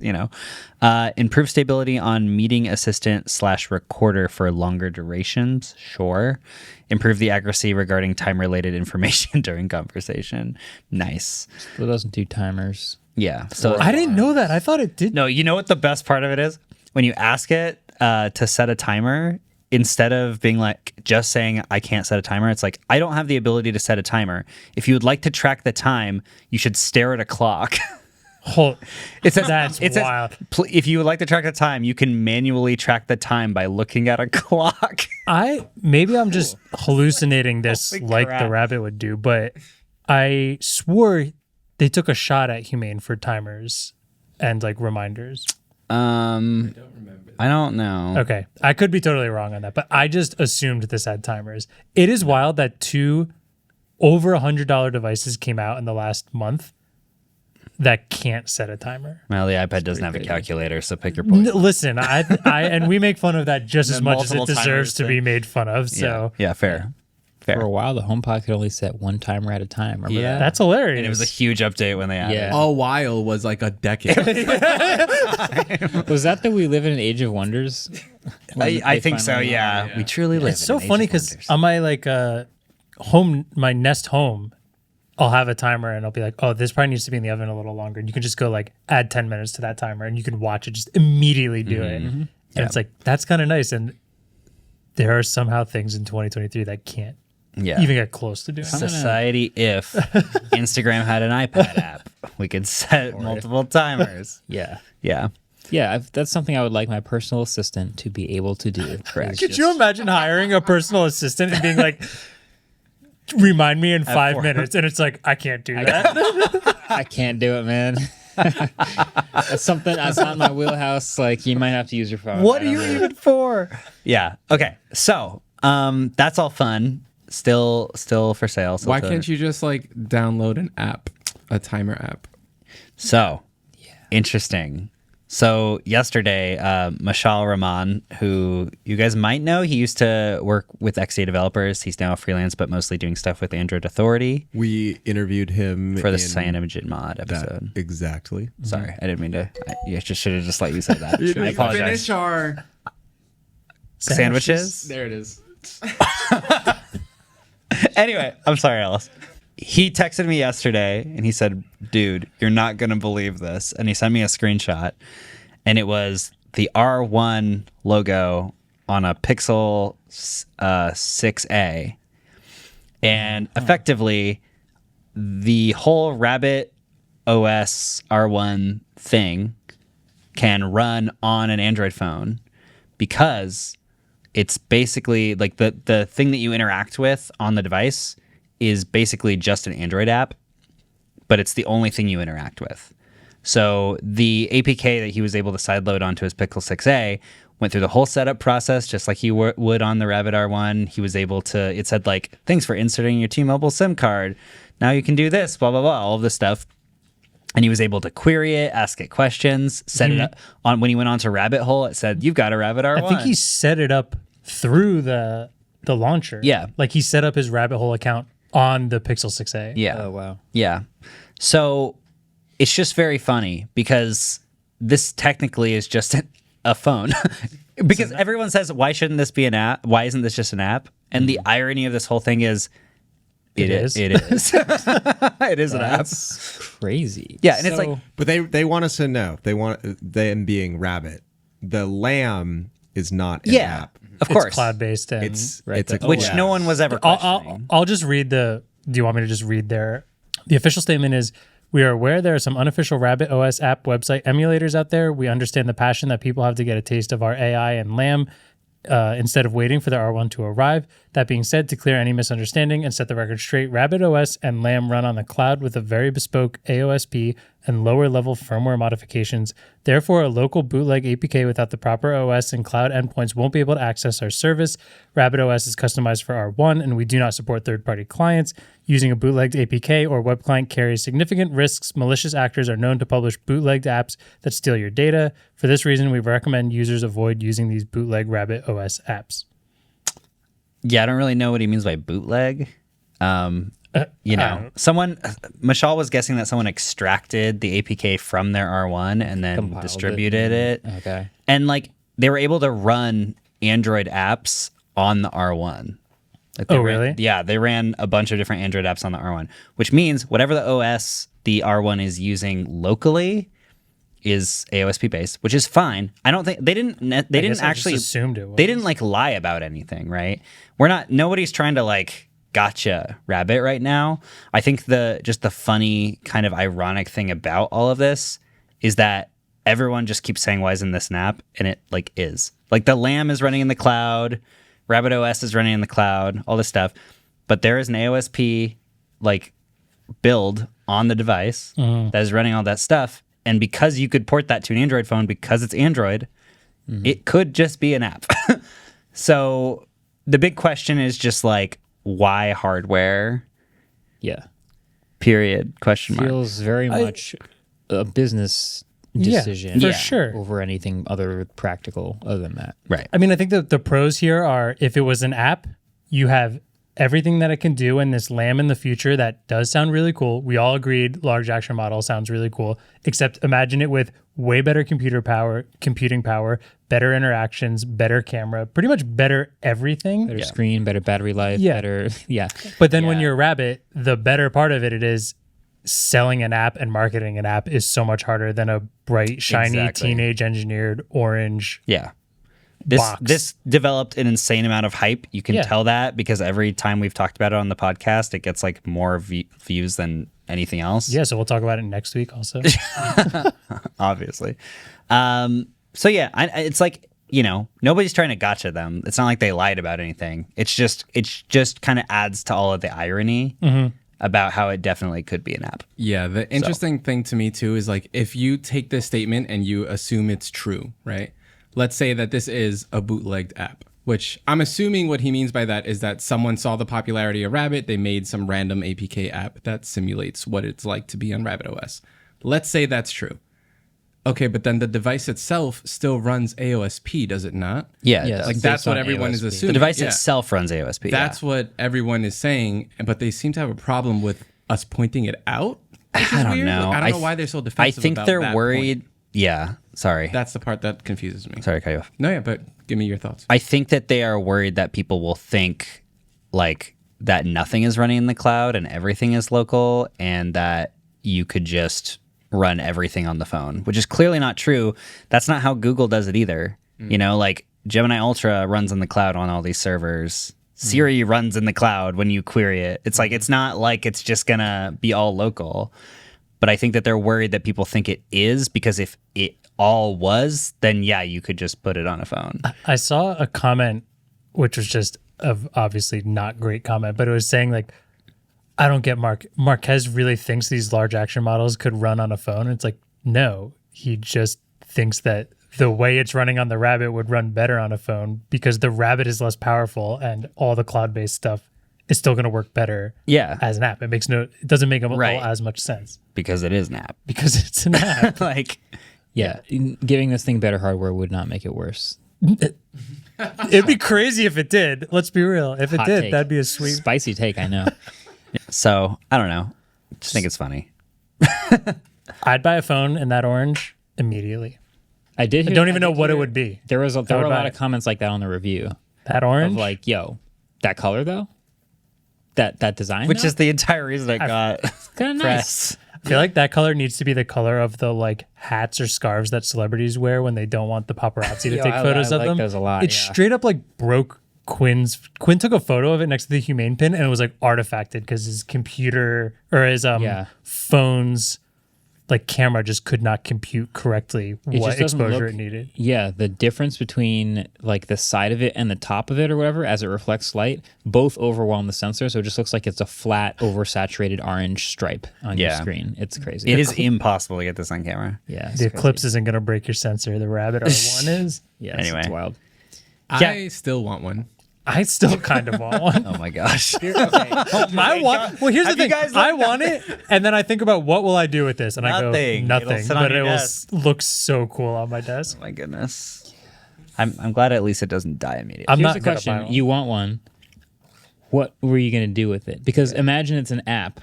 improve stability on meeting assistant / recorder for longer durations. Sure. Improve the accuracy regarding time related information during conversation. Nice. It doesn't do timers. Yeah. So I didn't know that. I thought it did. no, you know what the best part of it is? When you ask it to set a timer, instead of being like just saying I can't set a timer, it's like I don't have the ability to set a timer. If you would like to track the time, you should stare at a clock. That's it wild. says, if you would like to track the time, you can manually track the time by looking at a clock. Maybe I'm just hallucinating this Holy like crap. the rabbit would do, but I swore they took a shot at Humane for timers and like reminders. I don't know. Okay. I could be totally wrong on that, but I just assumed this had timers. It is wild that 2 over $100 devices came out in the last month that can't set a timer. Well, the iPad doesn't have a calculator, so pick your point. Listen, I and we make fun of that just as much as it multiple deserves timers to be made fun of. So yeah, fair. For a while, the HomePod could only set one timer at a time. Remember that? that's hilarious. And it was a huge update when they added Yeah. it. A while was like a decade. Was that we live in an age of wonders? I think so, yeah. We truly live It's in so an age funny of because wonders. on my my Nest Home, I'll have a timer and I'll be like, oh, this probably needs to be in the oven a little longer. And you can just go like add 10 minutes to that timer and you can watch it just immediately do it. And it's like, that's kind of nice. And there are somehow things in 2023 that can't even get close to doing that. Society, if Instagram had an iPad app, we could set multiple timers. Yeah. Yeah. Yeah, that's something I would like my personal assistant to be able to do. Correct. Could you imagine hiring a personal assistant and being like, remind me in 5 minutes? And it's like, I can't do that. I can't do it, man. That's not in my wheelhouse. Like, you might have to use your phone. What are you even for? Yeah. Okay. So, that's all fun. Still for sale. Why can't you just like download an app, a timer app? So, interesting. So yesterday, Mashal Rahman, who you guys might know, he used to work with XDA developers. He's now freelance, but mostly doing stuff with Android Authority We interviewed him for the in Cyanogen mod episode. Exactly. Sorry, I didn't mean to. I should have just let you say that. I apologize. Finish our Sandwiches? There it is. Anyway, I'm sorry, Alice. He texted me yesterday and he said, dude, you're not going to believe this. And he sent me a screenshot and it was the R1 logo on a Pixel 6a. And effectively, the whole Rabbit OS R1 thing can run on an Android phone because it's basically like the thing that you interact with on the device is basically just an Android app, but it's the only thing you interact with. So the APK that he was able to sideload onto his Pixel 6a went through the whole setup process just like he would on the Rabbit R1. He was able to, it said like, thanks for inserting your T-Mobile SIM card. Now you can do this, blah, blah, blah, all of this stuff. And he was able to query it, ask it questions, set it up. When he went on to Rabbit Hole, it said, you've got a Rabbit R1. I think he set it up through the launcher. Yeah. Like he set up his Rabbit Hole account on the Pixel 6a. Yeah. Oh, wow. Yeah. So it's just very funny because this technically is just a phone. Because everyone says, why shouldn't this be an app? Why isn't this just an app? And the irony of this whole thing is, it is. It is. It is an app. That's crazy. Yeah. And it's like, But they want us to know. They want them being Rabbit. The Lamb is not an app. of course. It's cloud-based. And It's Right, a Which no one was ever questioning. I'll just read do you want me to just read the official statement is, we are aware there are some unofficial Rabbit OS app website emulators out there. We understand the passion that people have to get a taste of our AI and Lamb instead of waiting for the R1 to arrive. That being said, to clear any misunderstanding and set the record straight, Rabbit OS and Lamb run on the cloud with a very bespoke AOSP and lower level firmware modifications. Therefore, a local bootleg APK without the proper OS and cloud endpoints won't be able to access our service. Rabbit OS is customized for R1, and we do not support third-party clients. Using a bootlegged APK or web client carries significant risks. Malicious actors are known to publish bootlegged apps that steal your data. For this reason, we recommend users avoid using these bootleg Rabbit OS apps. Yeah, I don't really know what he means by bootleg. Someone, Mashal was guessing that someone extracted the APK from their R1 and then Compiled distributed it. Okay. And like they were able to run Android apps on the R1. Like really? Yeah, they ran a bunch of different Android apps on the R1, which means whatever the OS the R1 is using locally is AOSP based, which is fine. I don't think they didn't actually assumed it was. They didn't like lie about anything, right? Nobody's trying to like gotcha rabbit right now. I think the funny kind of ironic thing about all of this is that everyone just keeps saying, why isn't this an app? And it like is. Like the Lamb is running in the cloud, Rabbit OS is running in the cloud, all this stuff. But there is an AOSP like build on the device that is running all that stuff. And because you could port that to an Android phone because it's Android, it could just be an app. So the big question is just like, why hardware? Yeah. Period. Question mark. Feels very much a business decision. For sure. Over anything other practical other than that. Right. I mean, I think that the pros here are if it was an app, you have everything that it can do in this Lamb in the future that does sound really cool. We all agreed large action model sounds really cool, except imagine it with way better computing power, better interactions, better camera, pretty much better everything. Better screen, better battery life, better. Yeah. But then when you're a Rabbit, the better part of it is selling an app and marketing an app is so much harder than a bright, shiny, teenage engineered orange. Yeah. Box. This developed an insane amount of hype. You can tell that because every time we've talked about it on the podcast, it gets like more views than anything else. Yeah, so we'll talk about it next week also. Obviously. So yeah, it's like, nobody's trying to gotcha them. It's not like they lied about anything. It's just kind of adds to all of the irony about how it definitely could be an app. Yeah, the interesting thing to me too is like if you take this statement and you assume it's true, right? Let's say that this is a bootlegged app, which I'm assuming what he means by that is that someone saw the popularity of Rabbit, they made some random APK app that simulates what it's like to be on Rabbit OS. Let's say that's true. Okay, but then the device itself still runs AOSP, does it not? Yeah. Yes. Like that's what everyone is assuming. The device itself runs AOSP. That's what everyone is saying, but they seem to have a problem with us pointing it out. I don't know. I don't know why they're so defensive. I think about they're that worried. point. Yeah. Sorry. That's the part that confuses me. Sorry, cut you off. No, yeah, but give me your thoughts. I think that they are worried that people will think like that nothing is running in the cloud and everything is local and that you could just run everything on the phone, which is clearly not true. That's not how Google does it either. Like Gemini Ultra runs in the cloud on all these servers. Siri runs in the cloud when you query it. It's like, it's not like it's just gonna be all local. But I think that they're worried that people think it is because if it all was, then yeah, you could just put it on a phone. I saw a comment, which was just obviously not great comment, but it was saying like, I don't get Marques really thinks these large action models could run on a phone. It's like, no, he just thinks that the way it's running on the Rabbit would run better on a phone because the Rabbit is less powerful and all the cloud-based stuff is still going to work better as an app. It doesn't make as much sense. Because it is an app. Because it's an app. Like, Yeah. Giving this thing better hardware would not make it worse. It'd be crazy if it did. Let's be real. If it Hot did, take. that'd be a sweet. Spicy take, I know. so I don't know. Just think it's funny. I'd buy a phone in that orange immediately. I did. I don't even know what it would be. There were a would lot buy of comments like that on the review. That orange? Of like, yo, that color though? That design? Which though? is the entire reason I got kind of nice. press. I feel like that color needs to be the color of the like hats or scarves that celebrities wear when they don't want the paparazzi to take photos I of like them. those a lot, It yeah. straight up like broke Quinn took a photo of it next to the humane pin and it was like artifacted because his computer or his phone's like camera just could not compute correctly It what just doesn't exposure look- it needed. Yeah, the difference between like the side of it and the top of it or whatever as it reflects light, both overwhelm the sensor. So it just looks like it's a flat, oversaturated orange stripe on your screen. It's crazy. It is impossible to get this on camera. Yeah. it's The crazy. Eclipse isn't going to break your sensor. The Rabbit R1 is. Yeah, Anyway. it's wild. I still want one. I still kind of want one. Oh my gosh. I want. Well, here's the Have you thing. guys I looked want it, and then I think about what will I do with this, and I Nothing. go It'll nothing. sit on But your it will desk. look so cool on my desk. My goodness. I'm glad at least it doesn't die immediately. I'm Here's not the gonna buy question: one. you want one? what were you going to do with it? Because imagine it's an app.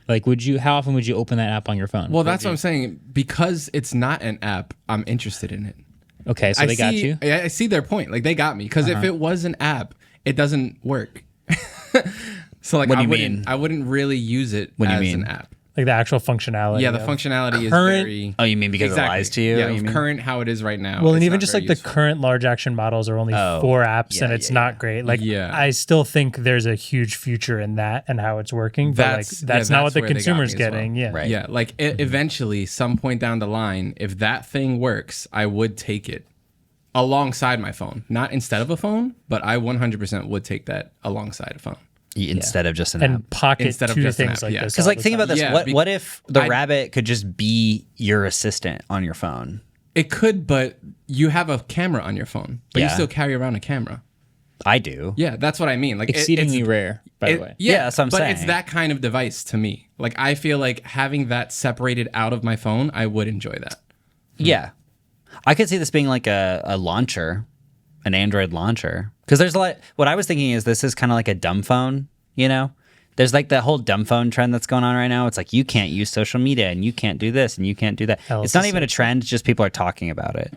Like, how often would you open that app on your phone? Well, that's what I'm saying. Because it's not an app, I'm interested in it. Okay, so they got you? I see their point. Like, they got me. Because if it was an app, it doesn't work. So, like, I wouldn't really use it as an app. Like the actual functionality. Yeah, the functionality is very... Oh, you mean because it lies to you? Yeah, current how it is right now. Well, and even just like the current large action models are only 4 apps, and it's not great. Like, I still think there's a huge future in that and how it's working. But that's not what the consumer's getting. Well. Yeah. Right. Yeah, like eventually, some point down the line, if that thing works, I would take it alongside my phone. Not instead of a phone, but I 100% would take that alongside a phone. Instead of just an and app. pocket Instead of two just an things app, like yeah. this. Because like think about this. Yeah, What if the rabbit could just be your assistant on your phone? It could, but you have a camera on your phone, but you Yeah. still carry around a camera. I do. Yeah, that's what I mean. Like Exceedingly rare, by the way. Yeah, that's what I'm but saying. it's that kind of device to me. Like I feel like having that separated out of my phone, I would enjoy that. Yeah. I could see this being like a launcher, an Android launcher. Because there's a lot. What I was thinking is this is kind of like a dumb phone, you know? There's like the whole dumb phone trend that's going on right now. It's like you can't use social media and you can't do this and you can't do that. It's not even a trend, just people are talking about it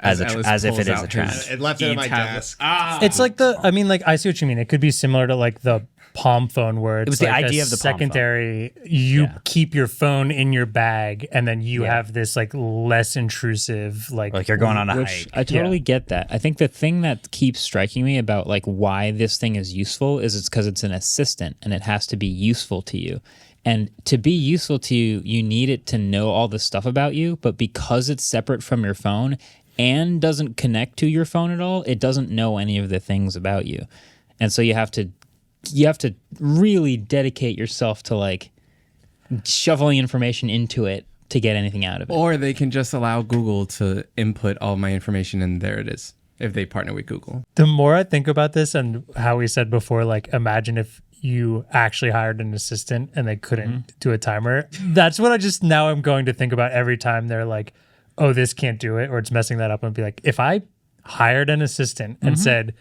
as if it is a trend. It left it on my desk. It's like I see what you mean. It could be similar to like the Palm phone where it's was the like idea a of the Palm phone. secondary. You keep your phone in your bag, and then you have this like less intrusive Like you're going on a hike. I totally get that. I think the thing that keeps striking me about like why this thing is useful is it's because it's an assistant and it has to be useful to you. And to be useful to you, you need it to know all the stuff about you. But because it's separate from your phone and doesn't connect to your phone at all, it doesn't know any of the things about you. And so you have to really dedicate yourself to like shoveling information into it to get anything out of it. Or they can just allow Google to input all my information and there it is if they partner with Google. The more I think about this and how we said before, like imagine if you actually hired an assistant and they couldn't do a timer. That's what now I'm going to think about every time they're like, oh, this can't do it or it's messing that up, and be like, if I hired an assistant and said,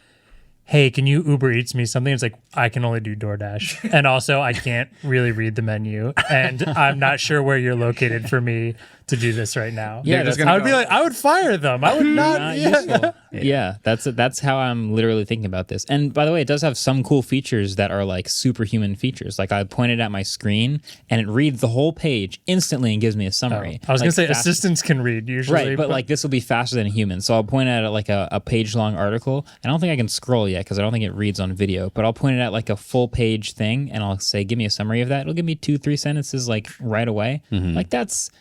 hey, can you Uber Eats me something? It's like, I can only do DoorDash. And also, I can't really read the menu. And I'm not sure where you're located for me to do this right now. Yeah, I would be like, I would fire them. I would not. Useful. Yeah, that's how I'm literally thinking about this. And by the way, it does have some cool features that are like superhuman features. Like I pointed at my screen and it reads the whole page instantly and gives me a summary. I was like, going to say assistants can read usually. Right, but like this will be faster than a human. So I'll point at like a page-long article. I don't think I can scroll yet because I don't think it reads on video, but I'll point it at like a full page thing and I'll say, give me a summary of that. It'll give me 2-3 sentences like right away. Like that's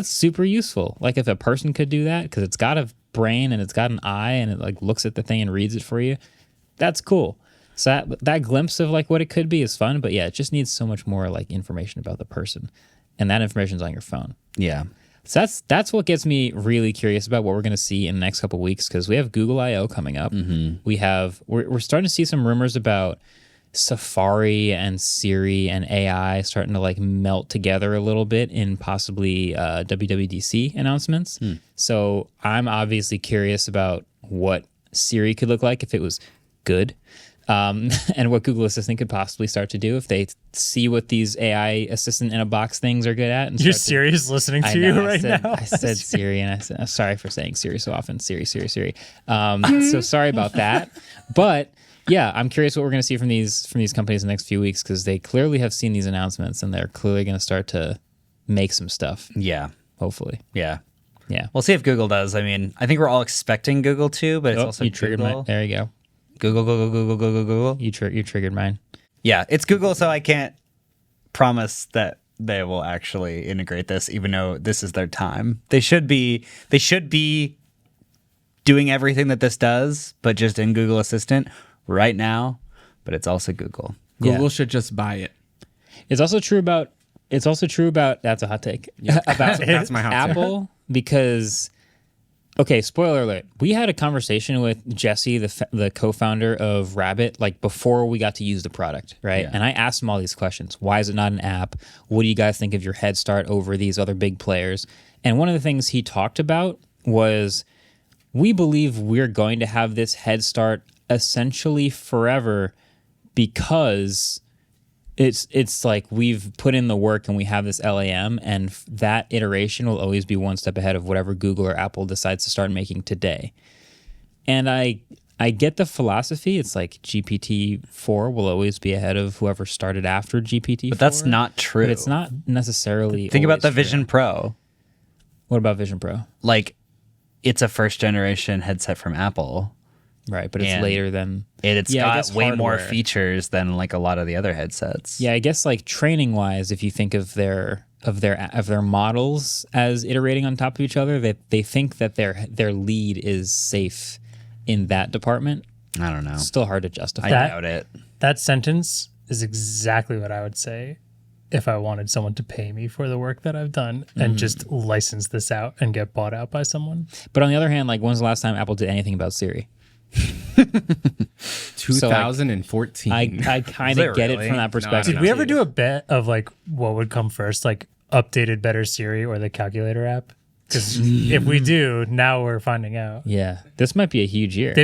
super useful. Like if a person could do that, because it's got a brain and it's got an eye and it like looks at the thing and reads it for you, that's cool. So that glimpse of like what it could be is fun, but yeah, it just needs so much more like information about the person, and that information's on your phone. Yeah. So that's what gets me really curious about what we're going to see in the next couple of weeks, because we have Google I/O coming up. We're starting to see some rumors about Safari and Siri and AI starting to like melt together a little bit in possibly WWDC announcements. So I'm obviously curious about what Siri could look like if it was good, and what Google Assistant could possibly start to do if they see what these AI assistant in a box things are good at. And your Siri is listening to you right now. I said Siri, and I said, I'm sorry for saying Siri so often. Siri. So sorry about that, but. Yeah, I'm curious what we're going to see from these companies in the next few weeks, because they clearly have seen these announcements and they're clearly going to start to make some stuff. Yeah. Hopefully. Yeah. Yeah. We'll see if Google does. I mean, I think we're all expecting Google to, but it's also you triggered Google. mine. There you go. Google. You triggered mine. Yeah, it's Google, so I can't promise that they will actually integrate this, even though this is their time. They should be doing everything that this does, but just in Google Assistant right now, but it's also Google. Google should just buy it. It's also true about that's a hot take. About That's my hot take. Apple, because okay, spoiler alert. We had a conversation with Jesse, the co-founder of Rabbit, like before we got to use the product, right? Yeah. And I asked him all these questions. Why is it not an app? What do you guys think of your head start over these other big players? And one of the things he talked about was, we believe we're going to have this head start essentially forever, because it's like we've put in the work and we have this LAM, and that iteration will always be one step ahead of whatever Google or Apple decides to start making today. And I get the philosophy. It's like GPT-4 will always be ahead of whoever started after GPT-4. But that's not true. But it's not necessarily. Think about the always true. Vision Pro. What about Vision Pro? Like, it's a first generation headset from Apple. Right, but it's And later than It's I got guess way more hardware. features than like a lot of the other headsets. Yeah, I guess like training wise, if you think of their models as iterating on top of each other, that they think that their lead is safe in that department. I don't know. Still hard to justify. I doubt it. That sentence is exactly what I would say if I wanted someone to pay me for the work that I've done and just license this out and get bought out by someone. But on the other hand, like when's the last time Apple did anything about Siri? 2014. I kind of get it from that perspective. Did we ever do a bet of like what would come first, like updated better Siri or the calculator app? Because if we do, now we're finding out. Yeah, this might be a huge year. They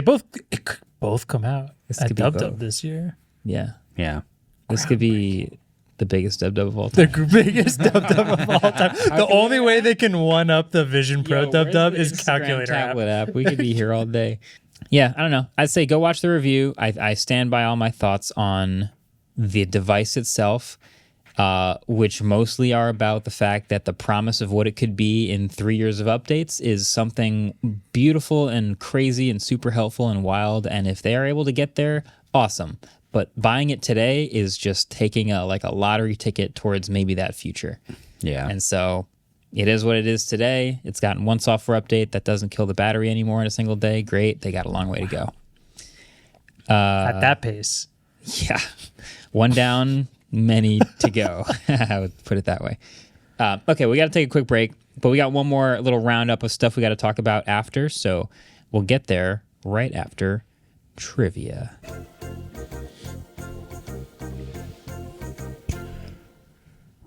it could both come out This at could be Dub both. this year. Yeah, Yeah. this could be the biggest dub of all time. The biggest Dub of all time. The only way they can one up the Vision Pro Dub is calculator app. tablet app. We could be here all day. Yeah, I don't know. I'd say go watch the review. I stand by all my thoughts on the device itself, which mostly are about the fact that the promise of what it could be in 3 years of updates is something beautiful and crazy and super helpful and wild. And if they are able to get there, awesome. But buying it today is just taking a lottery ticket towards maybe that future. Yeah. And so it is what it is today. It's gotten one software update that doesn't kill the battery anymore in a single day. Great. They got a long way to go. At that pace. Yeah. One down, many to go. I would put it that way. Okay, we got to take a quick break, but we got one more little roundup of stuff we got to talk about after. So we'll get there right after trivia.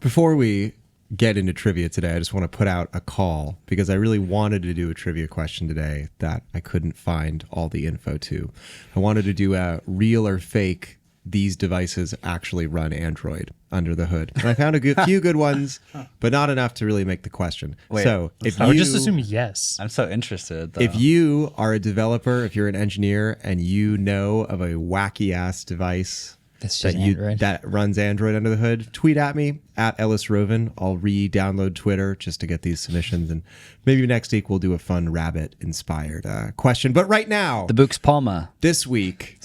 Before we get into trivia today, I just want to put out a call because I really wanted to do a trivia question today that I couldn't find all the info to. I wanted to do a real or fake, these devices actually run Android under the hood. And I found a few good ones, but not enough to really make the question. Wait, so if I would you just assume yes. I'm so interested, though. if you are a developer, if you're an engineer and you know of a wacky ass device That's just Android. that runs Android under the hood, tweet at me at Ellis Roven. I'll re-download Twitter just to get these submissions, and maybe next week we'll do a fun rabbit-inspired question. But right now, the Bux Palma. this week,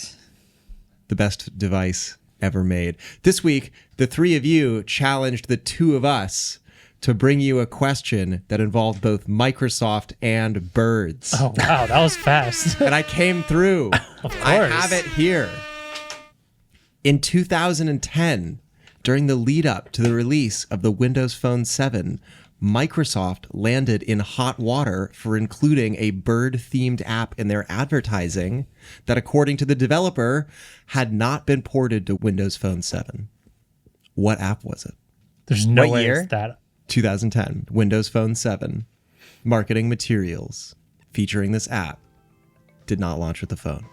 the best device ever made. This week, the three of you challenged the two of us to bring you a question that involved both Microsoft and birds. Oh, wow. That was fast. And I came through. I have it here. In 2010, during the lead up to the release of the Windows Phone 7, Microsoft landed in hot water for including a bird-themed app in their advertising that, according to the developer, had not been ported to Windows Phone 7. What app was it? There's no What way year? it's that. 2010, Windows Phone 7. Marketing materials featuring this app did not launch with the phone.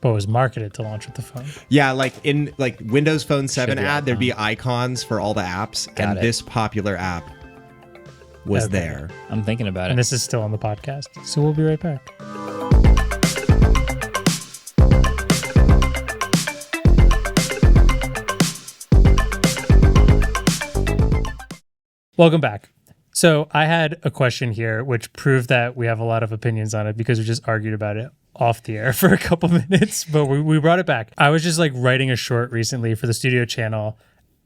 But was marketed to launch with the phone. Yeah, like in Windows Phone 7 Should be ad, there'd be icons for all the apps, Got and it. this popular app was Okay. there. I'm thinking about And it. this is still on the podcast. So we'll be right back. Welcome back. So I had a question here, which proved that we have a lot of opinions on it because we just argued about it off the air for a couple minutes, but we brought it back. I was just like writing a short recently for the studio channel,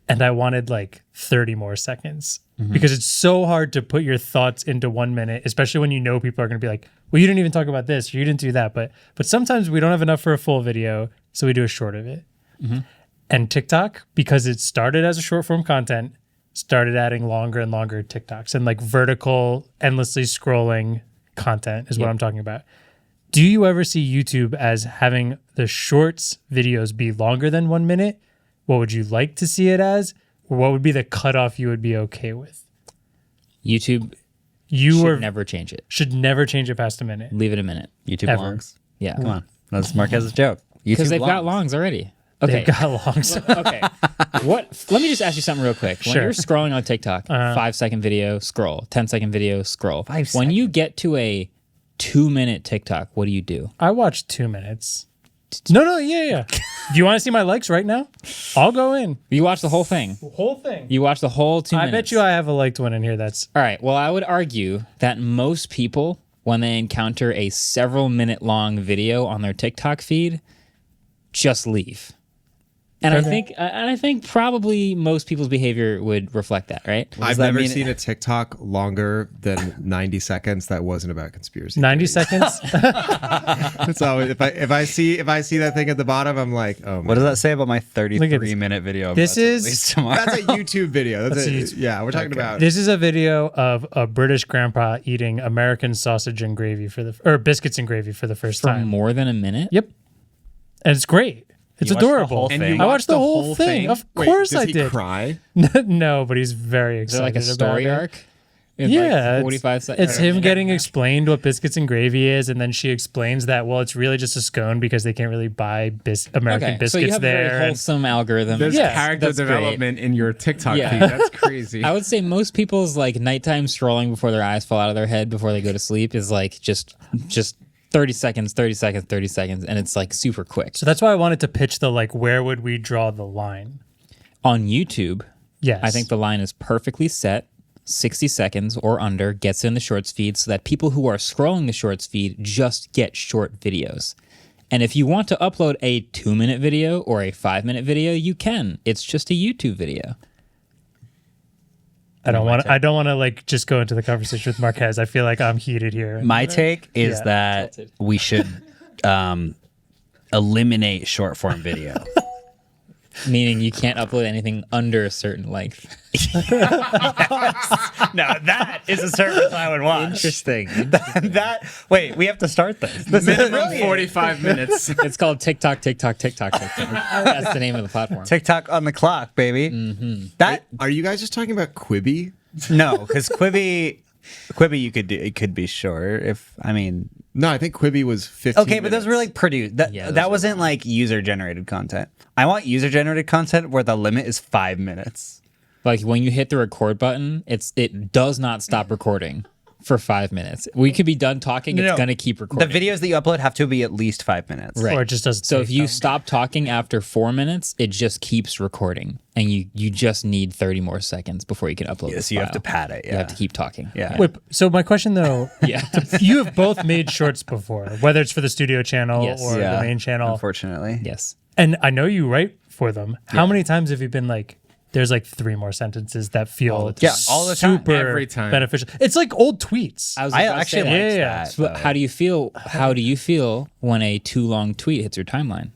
and I wanted like 30 more seconds because it's so hard to put your thoughts into 1 minute, especially when you know people are going to be like, well, you didn't even talk about this, or you didn't do that. But sometimes we don't have enough for a full video, so we do a short of it. And TikTok, because it started as a short form content, started adding longer and longer TikToks and like vertical, endlessly scrolling content is what I'm talking about. Do you ever see YouTube as having the shorts videos be longer than 1 minute? What would you like to see it as? Or what would be the cutoff you would be okay with? YouTube You never change it. should never change it past a minute. Leave it a minute. YouTube Ever. longs. Yeah. Come on. That's Marquez's joke. Because YouTube they've got longs. longs already. Okay. They've got long. Okay. Let me just ask you something real quick. When Sure. you're scrolling on TikTok, 5-second video, scroll. 10-second video, scroll. 5 When you get to a 2-minute TikTok, what do you do? I watched 2 minutes. No, yeah. Do you want to see my likes right now? I'll go in. You watch the whole thing. Whole thing. You watch the whole 2 minutes. I bet you I have a liked one in here that's... All right. Well, I would argue that most people, when they encounter a several minute long video on their TikTok feed, just leave. And I think probably most people's behavior would reflect that, right? I've never seen a TikTok longer than 90 seconds that wasn't about conspiracy. 90 seconds? That's always if I see that thing at the bottom, I'm like, oh. What does that say about my Look at this. 33-minute video? This is- released tomorrow? That's a YouTube video. That's a it. YouTube- Yeah, we're talking about. This is a video of a British grandpa eating American sausage and gravy or biscuits and gravy for the first For time. more than a minute? Yep. And it's great. It's You watched the adorable. whole And thing? you I watched the whole thing. Of Wait, course does I he did. cry? No, but he's very Is there excited like a story about it. arc? In Yeah, like 45 seconds. it's him getting explained what biscuits and gravy is, and then she explains that, well, it's really just a scone because they can't really buy American Okay, biscuits so you have a there. very wholesome algorithm. There's Yeah, character that's great. development in your TikTok Yeah. feed. That's crazy. I would say most people's like nighttime scrolling before their eyes fall out of their head before they go to sleep is like just 30 seconds, 30 seconds, 30 seconds, and it's like super quick. So that's why I wanted to pitch the, like, where would we draw the line? On YouTube, Yes. I think the line is perfectly set. 60 seconds or under gets in the shorts feed so that people who are scrolling the shorts feed just get short videos. And if you want to upload a 2-minute video or a 5-minute video, you can. It's just a YouTube video. I don't want to like just go into the conversation with Marques. I feel like I'm heated here. My take is Yeah. that Tilted. we should eliminate short form video. Meaning you can't upload anything under a certain length. Now that is a service I would watch. Interesting. Wait, we have to start this. This is Minimum brilliant. 45 minutes. It's called TikTok. That's the name of the platform. TikTok on the clock, baby. That Are you guys just talking about Quibi? no, because Quibi you could do. It could be short. No, I think Quibi was 15 Okay, but those were like produced. Yeah, those That are wasn't like user generated content. I want user generated content where the limit is 5 minutes. Like when you hit the record button, it does not stop recording for 5 minutes. We could be done talking. It's gonna keep The recording. videos that you upload have to be at least 5 minutes. Right. Or it just doesn't. So take if you them. stop talking after 4 minutes, it just keeps recording, and you just need 30 more seconds before you can upload. Yes, the you have to file. pad it. Yeah. You have to keep talking. Yeah. Wait, so my question though, Yeah. you have both made shorts before, whether it's for the studio channel Yes. or Yeah, the main channel, Unfortunately. Yes. and I know you write for them. How many times have you been like, there's like 3 more sentences that feel Yeah, all the time. super Every time. beneficial? It's like old tweets. I actually like Yeah. that. So how do you feel? How do you feel when a too long tweet hits your timeline?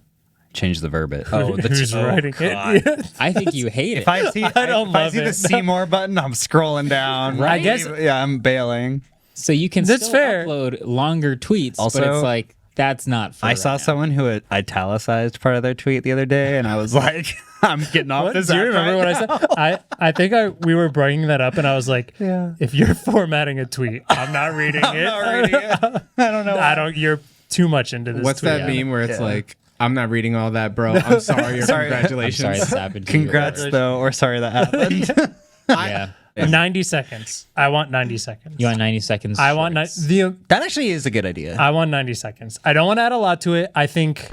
Change the verbiage. Oh, the Who's writing God. it? I think you hate it. If I see, don't if I love see the it. see more button, I'm scrolling down. Right. I guess- Yeah, I'm bailing. So you can That's still fair. upload longer tweets, but Also, it's like that's not. For I right saw now. someone who had italicized part of their tweet the other day, and I was like, I'm getting off What? this. Do you app remember right what now. I said? I think we were bringing that up, and I was like, if you're formatting a tweet, I'm not reading it. I'm not reading it. I don't know. I don't. You're too much into this. What's tweet. that meme where it's like, I'm not reading all that, bro. I'm sorry. Or Sorry. I'm congratulations. sorry this happened. to you. Congrats, though, or sorry that happened. Yeah. 90 seconds. I want 90 seconds. You want 90 seconds? I want shorts. That actually is a good idea. I want 90 seconds. I don't want to add a lot to it. I think.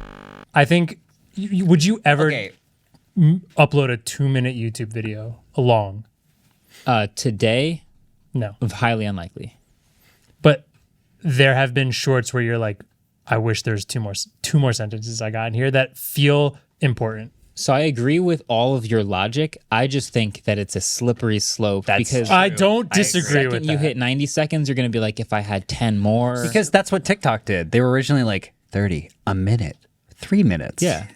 Would you ever Okay. upload a 2-minute YouTube video long? Today, No, highly unlikely. but there have been shorts where you're like, I wish there's two more sentences I got in here that feel important. So I agree with all of your logic. I just think that it's a slippery slope because I don't the disagree with second that. you hit 90 seconds, you're going to be like, if I had 10 more. Because that's what TikTok did. They were originally like 30, a minute, 3 minutes. yeah.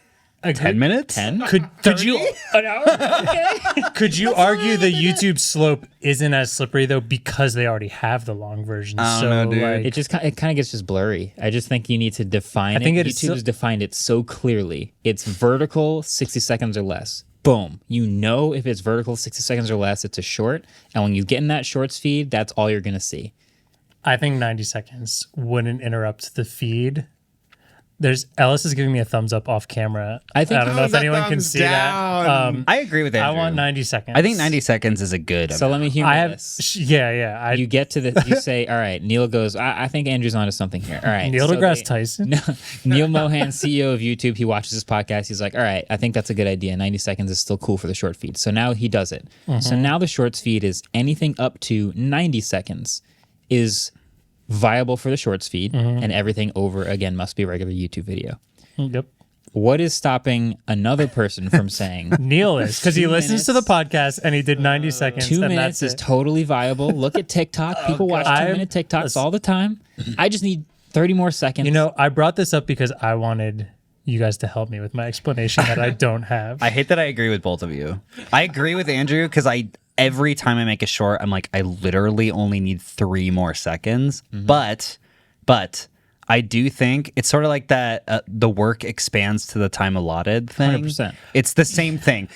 10 minutes? 10? Could you An hour? Okay. could you argue the YouTube slope isn't as slippery though because they already have the long version? I don't So know, dude. like, It kind of gets just blurry. I just think you need to define think it. it is YouTube so- has defined it so clearly. It's vertical, 60 seconds or less. Boom. You know if it's vertical, 60 seconds or less, it's a short. And when you get in that shorts feed, that's all you're going to see. I think 90 seconds wouldn't interrupt the feed. There's Ellis is giving me a thumbs up off camera. I think I don't know if anyone can see that. I agree with I Andrew. want 90 seconds. I think 90 seconds is a good. So let me humor I have. this. Yeah. You get to the. You say, all right. Neil goes. I think Andrew's onto something here. All right. Neil deGrasse Tyson. No, Neil Mohan, CEO of YouTube. He watches this podcast. He's like, all right. I think that's a good idea. 90 seconds is still cool for the short feed. So now he does it. So now the shorts feed is anything up to 90 seconds is viable for the shorts feed, and everything over again must be regular YouTube video. Yep. What is stopping another person from saying Neil is because he 2 listens to the podcast and he did 90 seconds. 2 and minutes that's is it. totally viable? Look at TikTok. People watch 2-minute TikToks all the time. I just need 30 more seconds. You know, I brought this up because I wanted you guys to help me with my explanation that I don't have. I hate that I agree with both of you. I agree with Andrew because every time I make a short, I'm like, I literally only need 3 more seconds. But I do think it's sort of like that the work expands to the time allotted thing. 100%. It's the same thing.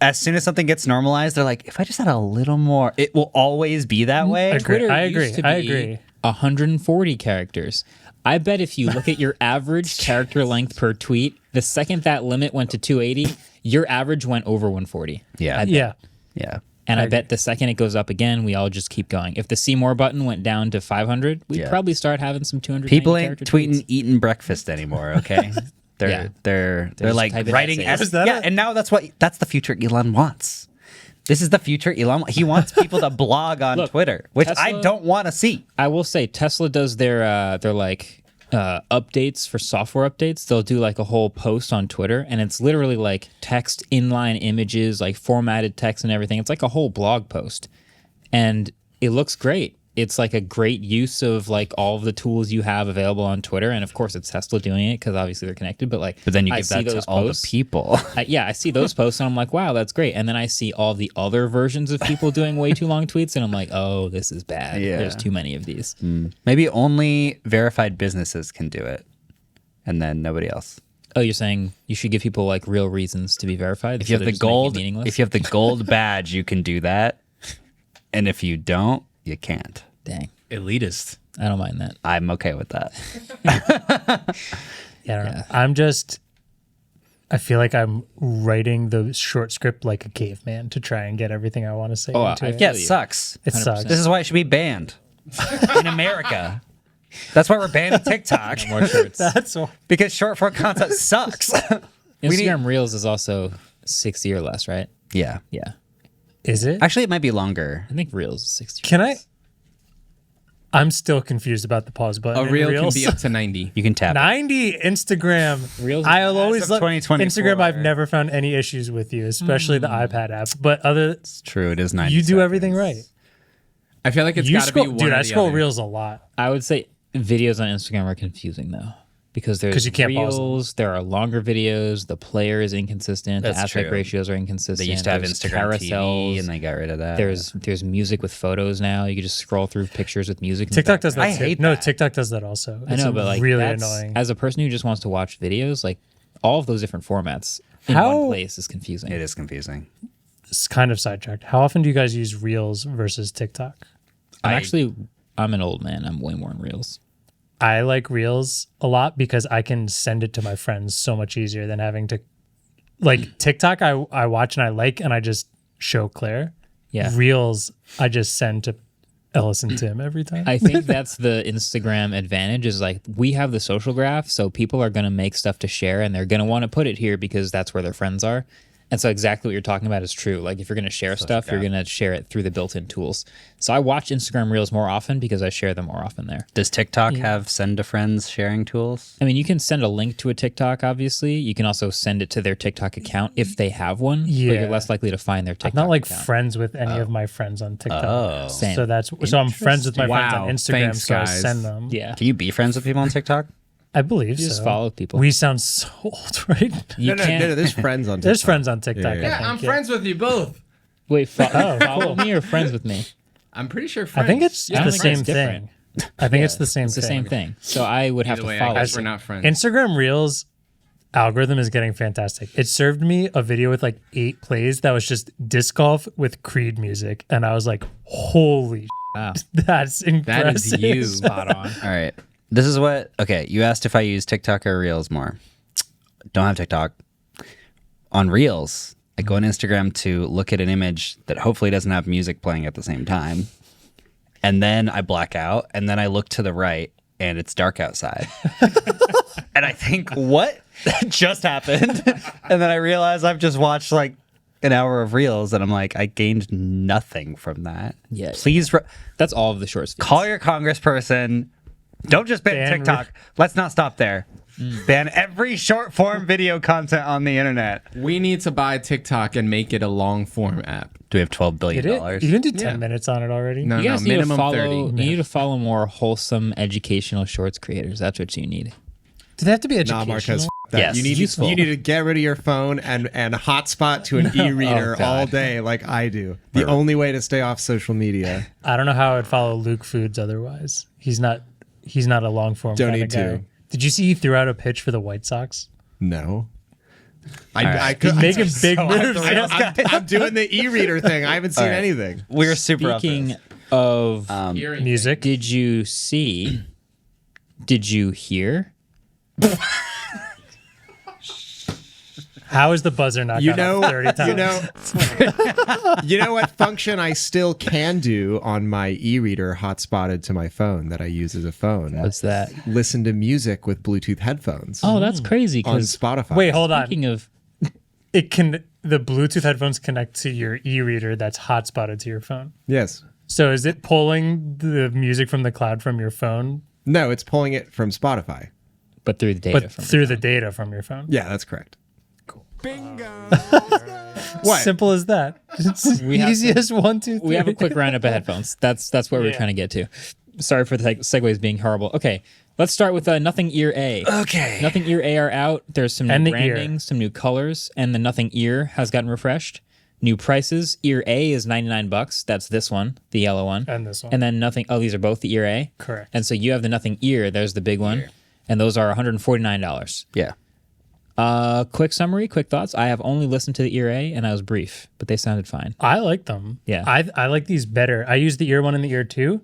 As soon as something gets normalized, they're like, if I just had a little more, it will always be that way. Twitter I agree. used to I be agree. 140 characters. I bet if you look at your average character length per tweet, the second that limit went to 280, your average went over 140. Yeah. I bet. Yeah. And I bet the second it goes up again, we all just keep going. If the see more button went down to 500, we'd probably start having some 200. People ain't tweeting eating breakfast anymore, okay? They're just like typing writing essays. and now that's the future Elon wants. This is the future Elon. He wants people to blog on Twitter, which I don't want to see. I will say Tesla does their like updates for software updates. They'll do like a whole post on Twitter, and it's literally like text, inline images, like formatted text and everything. It's like a whole blog post, and it looks great. It's like a great use of like all of the tools you have available on Twitter, and of course it's Tesla doing it because obviously they're connected. But then you I give see that to those all posts. the people. I see those posts and I'm like, wow, that's great. And then I see all the other versions of people doing way too long tweets, and I'm like, oh, this is bad. Yeah. There's too many of these. Maybe only verified businesses can do it, and then nobody else. Oh, you're saying you should give people like real reasons to be verified? If you have the gold badge, you can do that, and if you don't, you can't. Dang. Elitist. I don't mind that. I'm okay with that. Yeah, I don't know. I feel like I'm writing the short script like a caveman to try and get everything I want to say into it. Yeah, it sucks. It sucks. This is why it should be banned in America. That's why we're banning TikTok. More shirts. That's why. Because short form content sucks. Instagram Reels is also 60 or less, right? Yeah. Yeah. Is it? Actually, it might be longer. I think Reels is 60. Can I? I'm still confused about the pause button. A reel can be up to 90. You can tap. 90 Instagram. Reels I'll always of love 2024. Instagram. I've never found any issues with you, especially the iPad app. But It's true. It is 90 you do seconds. everything right. I feel like it's You got to be scroll, one dude. or I the scroll other. reels a lot. I would say videos on Instagram are confusing though. Because there's 'Cause you can't pause them. Reels, there are longer videos, the player is inconsistent, That's the aspect true. ratios are inconsistent. They used to have there's Instagram TV, carousels, and they got rid of that. there's music with photos now. You can just scroll through pictures with music. in the TikTok does that I too. hate No, that. TikTok does that also. I know, but like really that's, annoying. as a person who just wants to watch videos, like all of those different formats in How- one place is confusing. It is confusing. It's kind of sidetracked. How often do you guys use Reels versus TikTok? I'm an old man. I'm way more in Reels. I like Reels a lot because I can send it to my friends so much easier than having to like TikTok I watch and I like and I just show Claire. Yeah. Reels I just send to Ellis and Tim every time. I think that's the Instagram advantage is like we have the social graph, so people are going to make stuff to share and they're going to want to put it here because that's where their friends are. And so exactly what you're talking about is true. Like if you're going to share stuff, you're going to share it through the built-in tools. So I watch Instagram Reels more often because I share them more often there. Does TikTok have send to friends sharing tools? I mean, you can send a link to a TikTok, obviously. You can also send it to their TikTok account if they have one. But Yeah. you're less likely to find their I'm TikTok not like account. friends with any of my friends on TikTok. Oh. Same. So I'm friends with my friends Wow. on Instagram, Thanks, so I guys. send them. Yeah. Can you be friends with people on TikTok? I believe You so. just follow people. We sound so old, right? You can't. There's friends on TikTok. There's friends on TikTok. Yeah, I think, I'm friends with you both. Wait, follow me or friends with me? I'm pretty sure I friends. think it's I don't the think same it's different. thing. I think it's Yeah, the same It's thing. the same thing. So I would have Either to way, follow I guess you. we're not friends. Instagram Reels algorithm is getting fantastic. It served me a video with like 8 plays that was just disc golf with Creed music, and I was like, "Holy, Wow. that's impressive." That is you. Spot on. All right. This is what, okay, you asked if I use TikTok or Reels more. Don't have TikTok. On Reels, I go on Instagram to look at an image that hopefully doesn't have music playing at the same time. And then I black out, and then I look to the right, and it's dark outside. And I think, what just happened? And then I realize I've just watched like an hour of Reels, and I'm like, I gained nothing from that. Yeah. Please, That's all of the shorts. call your congressperson. Don't just ban TikTok. Let's not stop there. Ban every short form video content on the internet. We need to buy TikTok and make it a long form app. Do we have $12 billion? You can do 10 minutes on it already. No, You guys need to minimum follow. 30. You need to follow more wholesome educational shorts creators. That's what you need. Do they have to be Nah, educational? Marques, that. Yes, you need useful. you need to get rid of your phone and hotspot to an e-reader God. all day like I do. The only way to stay off social media. I don't know how I'd follow Luke Foods otherwise. He's not a long form Don't kind of need guy. to. Did you see he threw out a pitch for the White Sox? No. right. He's making big moves. I'm doing the e-reader thing. I haven't seen right. anything. We're super off Speaking this. of Music. did you see? Did you hear? How is the buzzer not You gone know, off 30 times? you know what function I still can do on my e-reader hotspotted to my phone that I use as a phone? What's that? Listen to music with Bluetooth headphones Oh, that's crazy. on Because Spotify. Wait, hold on. speaking of, The Bluetooth headphones connect to your e-reader that's hotspotted to your phone. Yes. So is it pulling the music from the cloud from your phone, No, it's pulling it from Spotify. but through the data. but from through the data from your phone? Yeah, that's correct. What? Simple as that. It's We have easiest 1, 2, 3. we have a quick roundup of headphones. That's what we're Yeah. trying to get to. Sorry for the segues being horrible. Okay, let's start with Nothing Ear A. Okay. Nothing Ear A are out. There's some new And the ear. branding, some new colors, and the Nothing Ear has gotten refreshed. New prices. Ear A is $99. That's this one, the yellow one. And this one. And then Nothing. Oh, these are both the Ear A. Correct. And so you have the Nothing Ear. There's the big one, and those are $149. Yeah. Quick summary, quick thoughts. I have only listened to the Ear A, and I was brief, but they sounded fine. I like them. Yeah. I like these better. I use the ear 1 and the ear 2.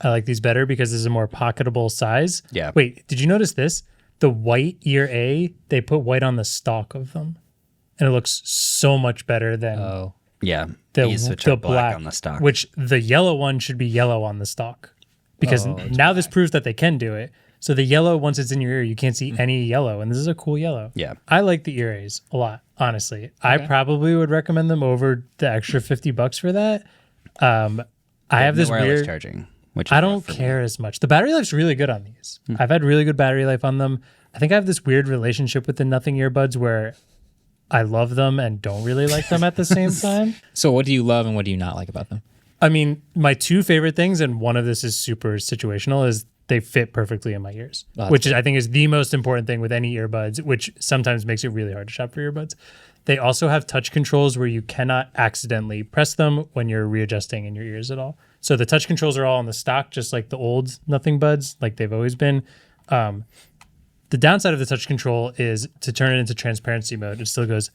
I like these better because this is a more pocketable size. Yeah. Wait, did you notice this? The white ear A, they put white on the stalk of them. And it looks so much better than Oh, Yeah. the, You switch the up black on the stock. Which the yellow one should be yellow on the stalk. Because now this proves that they can do it. So the yellow, once it's in your ear, you can't see any yellow. And this is a cool yellow. Yeah. I like the ear A's a lot, honestly. I probably would recommend them over the extra $50 for that. I have this wireless weird charging, which I is don't rough for me. care as much. The battery life's really good on these. I've had really good battery life on them. I think I have this weird relationship with the Nothing earbuds where I love them and don't really like them at the same time. so what do you love and what do you not like about them? I mean, my two favorite things, and one of this is super situational, is they fit perfectly in my ears, which I think is the most important thing with any earbuds, which sometimes makes it really hard to shop for earbuds. They also have touch controls where you cannot accidentally press them when you're readjusting in your ears at all. So the touch controls are all on the stock, just like the old Nothing Buds, like they've always been. The downside of the touch control is to turn it into transparency mode. It still goes,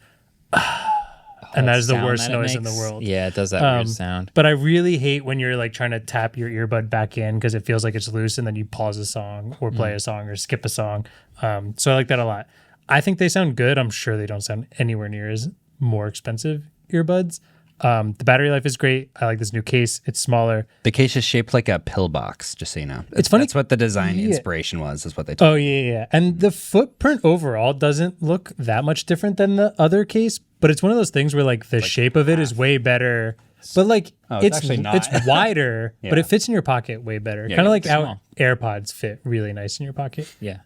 and that is the Sound worst that it noise in makes? the world. Yeah, it does that weird sound. But I really hate when you're like trying to tap your earbud back in because it feels like it's loose and then you pause a song or play a song or skip a song. So I like that a lot. I think they sound good. I'm sure they don't sound anywhere near as more expensive earbuds. The battery life is great. I like this new case. It's smaller. The case is shaped like a pillbox, just so you know. It's funny- That's what the design Yeah. inspiration was, is what they told Oh, yeah. And the footprint overall doesn't look that much different than the other case, but it's one of those things where like the shape of it is way better. But like it's actually not. it's wider, but Yeah. it fits in your pocket way better. Kind of like it's how small. AirPods fit really nice in your pocket. Yeah.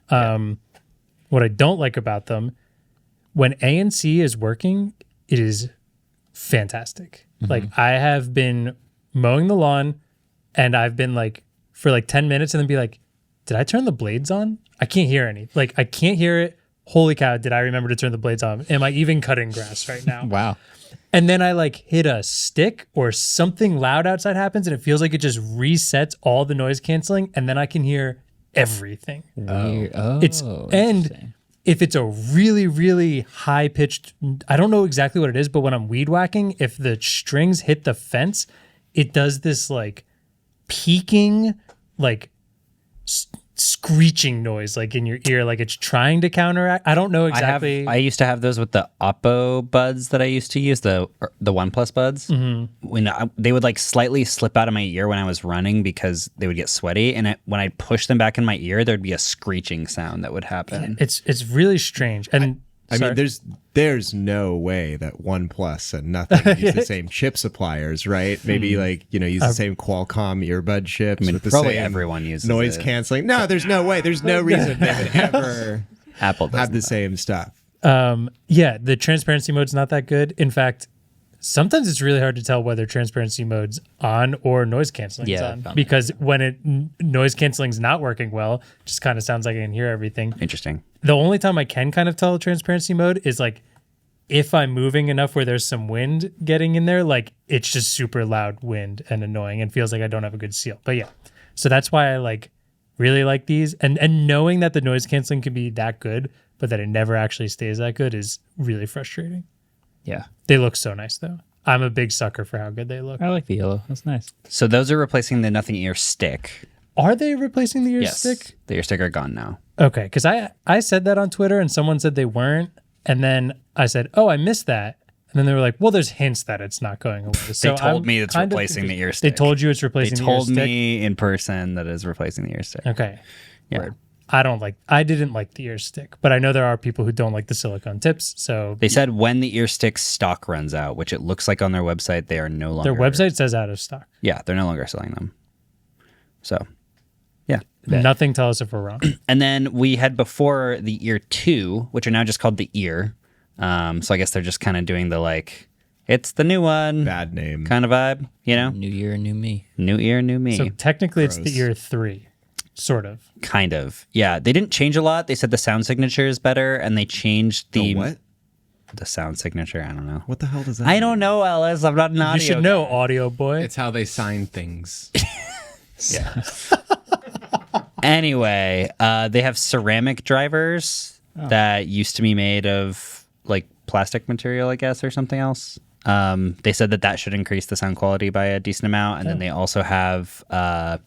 What I don't like about them, when ANC is working, it is fantastic. Like I have been mowing the lawn and I've been like for like 10 minutes and then be like, did I turn the blades on? I can't hear any. Like I can't hear it. Holy cow, did I remember to turn the blades on? Am I even cutting grass right now? Wow. And then I like hit a stick or something loud outside happens and it feels like it just resets all the noise canceling and then I can hear everything. Weird. Oh, It's and interesting. if it's a really, really high pitched, I don't know exactly what it is, but when I'm weed whacking, if the strings hit the fence, it does this like peaking, like screeching noise like in your ear, like it's trying to counteract. I don't know exactly. I used to have those with the Oppo buds that I used to use, the OnePlus buds. When they would like slightly slip out of my ear when I was running because they would get sweaty, and when I push them back in my ear, there'd be a screeching sound that would happen. It's really strange. And I mean, there's no way that OnePlus and nothing use the same chip suppliers, right? Maybe like, use the same Qualcomm earbud chips. I mean, with the probably same everyone uses noise it. canceling. No, there's no way. There's no reason they would ever Apple have the same stuff. Yeah, the transparency mode's not that good. In fact, sometimes it's really hard to tell whether transparency mode's on or noise canceling's on. Because when noise canceling's not working well, it just kind of sounds like I can hear everything. Interesting. The only time I can kind of tell transparency mode is like if I'm moving enough where there's some wind getting in there, like it's just super loud wind and annoying and feels like I don't have a good seal. But yeah, so that's why I really like these. And knowing that the noise canceling can be that good, but that it never actually stays that good is really frustrating. Yeah. They look so nice though. I'm a big sucker for how good they look. I like the yellow. That's nice. So those are replacing the Nothing Ear Stick. Are they replacing the ear Yes. stick? The ear stick are gone now. Okay, because I said that on Twitter and someone said they weren't. And then I said, oh, I missed that. And then they were like, well, there's hints that it's not going away. So They told I'm me it's kind of replacing the ear confused. They stick. told you it's They replacing the ear told stick? me in person that it's replacing the ear stick. Okay. Yeah. I didn't like the ear stick, but I know there are people who don't like the silicone tips. So They said when the ear stick stock runs out, which it looks like on their website, they are no longer. their website says out of stock. Yeah, they're no longer selling them. So, yeah. Nothing tell us if we're wrong. And then we had before the Ear 2, which are now just called the Ear. So I guess they're just kind of doing the it's the new one Bad name. kind of vibe, New year, new me. New ear, new me. So technically it's the ear 3, sort of. Kind of. Yeah, they didn't change a lot. They said the sound signature is better, and they changed the what? The sound signature. I don't know. What the hell does that I mean? don't know, Ellis. I'm not an audio You should guy. know, audio boy. It's how they sign things. Yeah. Anyway, they have ceramic drivers that used to be made of plastic material, I guess, or something else. They said that should increase the sound quality by a decent amount. And then they also have a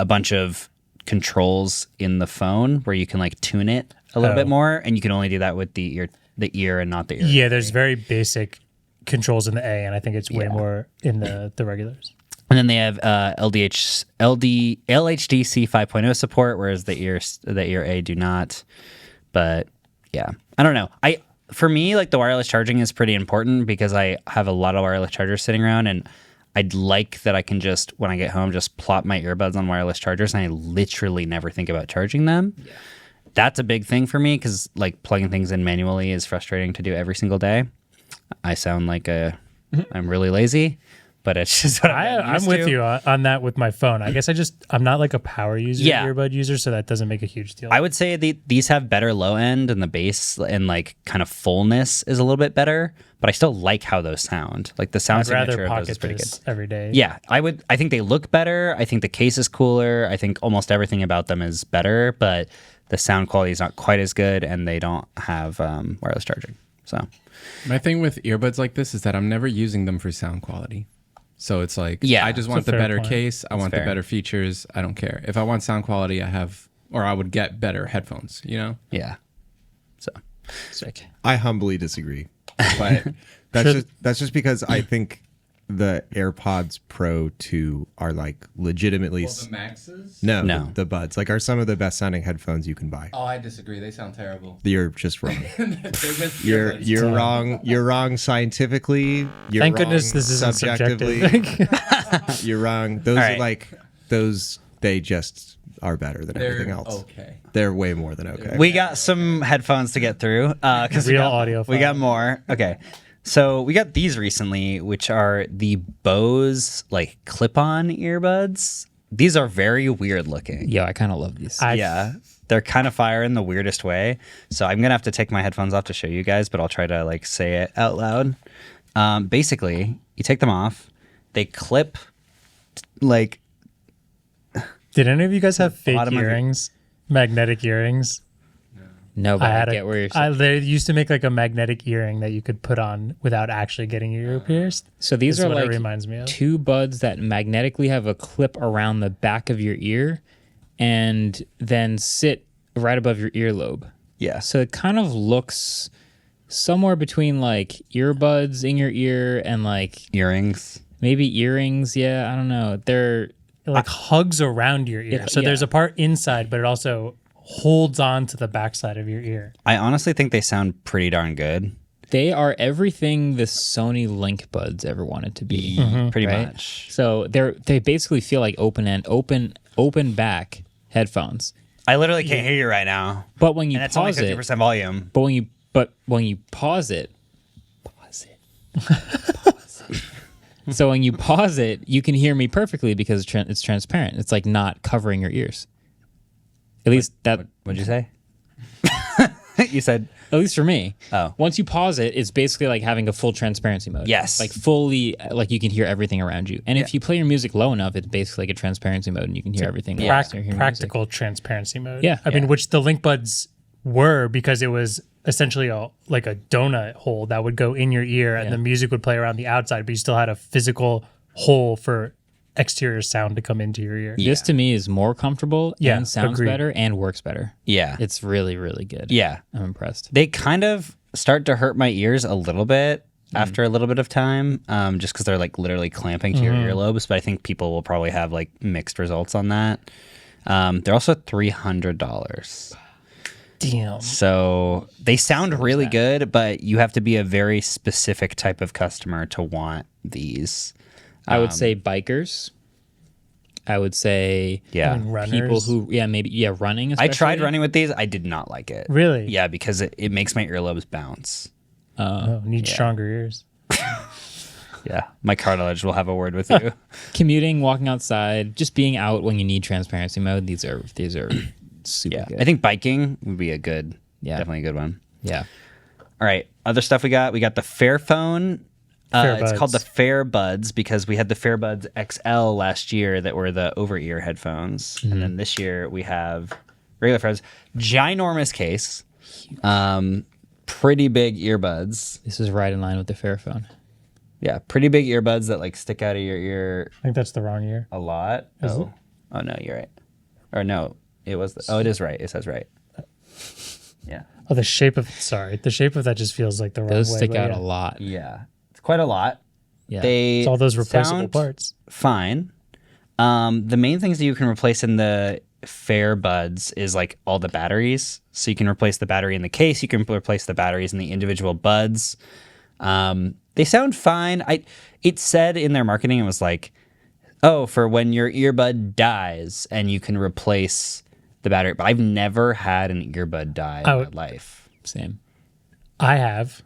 bunch of controls in the phone where you can tune it a little bit more. And you can only do that with the ear and not the ear. Yeah, there's very basic controls in the A, and I think it's way more in the regulars. And then they have LHDC 5.0 support, whereas the ear A do not. But yeah, I don't know. For me, the wireless charging is pretty important because I have a lot of wireless chargers sitting around, and I'd like that I can just, when I get home, just plop my earbuds on wireless chargers, and I literally never think about charging them. Yeah. That's a big thing for me because plugging things in manually is frustrating to do every single day. I sound like I'm really lazy, but it's just what I'm with you on that with my phone. I guess I'm not a power user, earbud user, so that doesn't make a huge deal. I would say these have better low end, and the bass and kind of fullness is a little bit better, but I still like how those sound. The sound signature of those is pretty good. Every day. Yeah, I think they look better. I think the case is cooler. I think almost everything about them is better, but the sound quality is not quite as good, and they don't have wireless charging. So my thing with earbuds like this is that I'm never using them for sound quality. So it's I just want the better point. case. I want the better features. I don't care. If I want sound quality, I would get better headphones, Yeah. So Sick. I humbly disagree. But that's just because I think the AirPods Pro 2 are legitimately the Maxes? No. The Buds are some of the best sounding headphones you can buy. Oh, I disagree. They sound terrible. You're just wrong. They're just You're earbuds. wrong. You're wrong scientifically. You're Thank wrong goodness this isn't subjectively. subjective. You're wrong. Those All are right. those. They just are better than everything else. Okay. They're way more than okay. we got some headphones to get through because Real audio we got file. more. Okay. So we got these recently, which are the Bose clip-on earbuds. These are very weird looking. Yeah, I kind of love these. Yeah, they're kind of fire in the weirdest way. So I'm gonna have to take my headphones off to show you guys, but I'll try to say it out loud. Basically, you take them off, they clip Did any of you guys have fake bottom of your- earrings? Magnetic earrings? No, but I get where you're saying. They used to make a magnetic earring that you could put on without actually getting your ear pierced. So these That's are what it reminds me of. two buds that magnetically have a clip around the back of your ear, and then sit right above your earlobe. Yeah. So it kind of looks somewhere between like earbuds in your ear and like Earrings. maybe earrings. Yeah, I don't know. They're It like hugs around your ear. So there's a part inside, but it also holds on to the backside of your ear. I honestly think they sound pretty darn good. They are everything the Sony Link Buds ever wanted to be. Pretty right? much. So they basically feel like open back headphones. I literally can't hear you right now. But when you And it's only pause it, 50% volume. but when you pause it. So when you pause it, you can hear me perfectly because it's transparent. It's like not covering your ears. At least that. What'd you say? You said, At least for me. Oh. Once you pause it, it's basically like having a full transparency mode. Yes. Like fully, like you can hear everything around you. And if you play your music low enough, it's basically like a transparency mode and you can hear everything. Practical transparency mode. Yeah. I mean, which the Link Buds were because it was essentially like a donut hole that would go in your ear and the music would play around the outside, but you still had a physical hole for exterior sound to come into your ear. This to me is more comfortable and sounds agreed. better and works better. yeah. It's really, really good. Yeah. I'm impressed. They kind of start to hurt my ears a little bit after a little bit of time, just because they're like literally clamping to your earlobes. But I think people will probably have like mixed results on that. They're also $300. Damn. So they sound really good, but you have to be a very specific type of customer to want these. I would say bikers. I would say Yeah. Runners. people who, running. I tried especially. running with these. I did not like it. Really? Yeah, because it makes my earlobes bounce. Oh, need stronger ears. Yeah. My cartilage will have a word with you. Commuting, walking outside, just being out when you need transparency mode. These are super Yeah. good. I think biking would be definitely a good one. Yeah. All right. Other stuff we got the Fairphone. It's called the Fairbuds because we had the Fairbuds XL last year that were the over-ear headphones. And then this year we have regular Fairbuds. Ginormous case. Pretty big earbuds. This is right in line with the Fairphone. Yeah, pretty big earbuds that like stick out of your ear I think that's the wrong ear. a lot. Is it? Oh no, you're right. Or no, it is right. It says right. Yeah. Oh, the shape of that just feels like the wrong Those way. stick but out yeah. a lot. Yeah. It's quite a lot. Yeah. They It's all those replaceable sound parts. fine. The main things that you can replace in the Fairbuds is like all the batteries. So you can replace the battery in the case. You can replace the batteries in the individual buds. They sound fine. It said in their marketing, it was like, oh, for when your earbud dies and you can replace the battery. But I've never had an earbud die in my life. Same. I have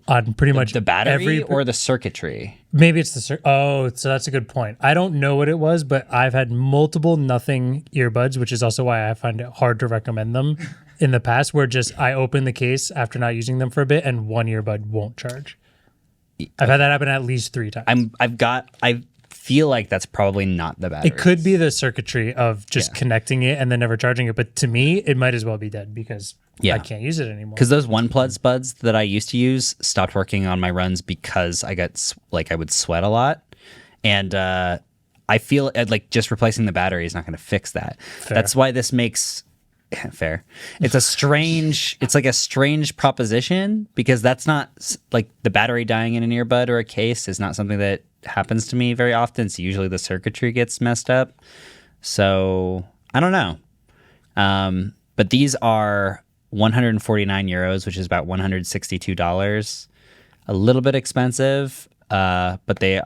on pretty much The battery every or the circuitry? maybe it's the oh, so that's a good point. I don't know what it was, but I've had multiple nothing earbuds, which is also why I find it hard to recommend them in the past. Where just I open the case after not using them for a bit, and one earbud won't charge. I've had that happen at least 3 times. I feel like that's probably not the battery. It could be the circuitry of just connecting it and then never charging it, but to me, it might as well be dead because I can't use it anymore. Because those OnePlus buds that I used to use stopped working on my runs because I got I would sweat a lot, and I feel like just replacing the battery is not going to fix that. That's why this makes fair. It's like a strange proposition because that's not like the battery dying in an earbud or a case is not something that happens to me very often. So usually the circuitry gets messed up. So I don't know. But these are 149 euros, which is about $162. A little bit expensive, but they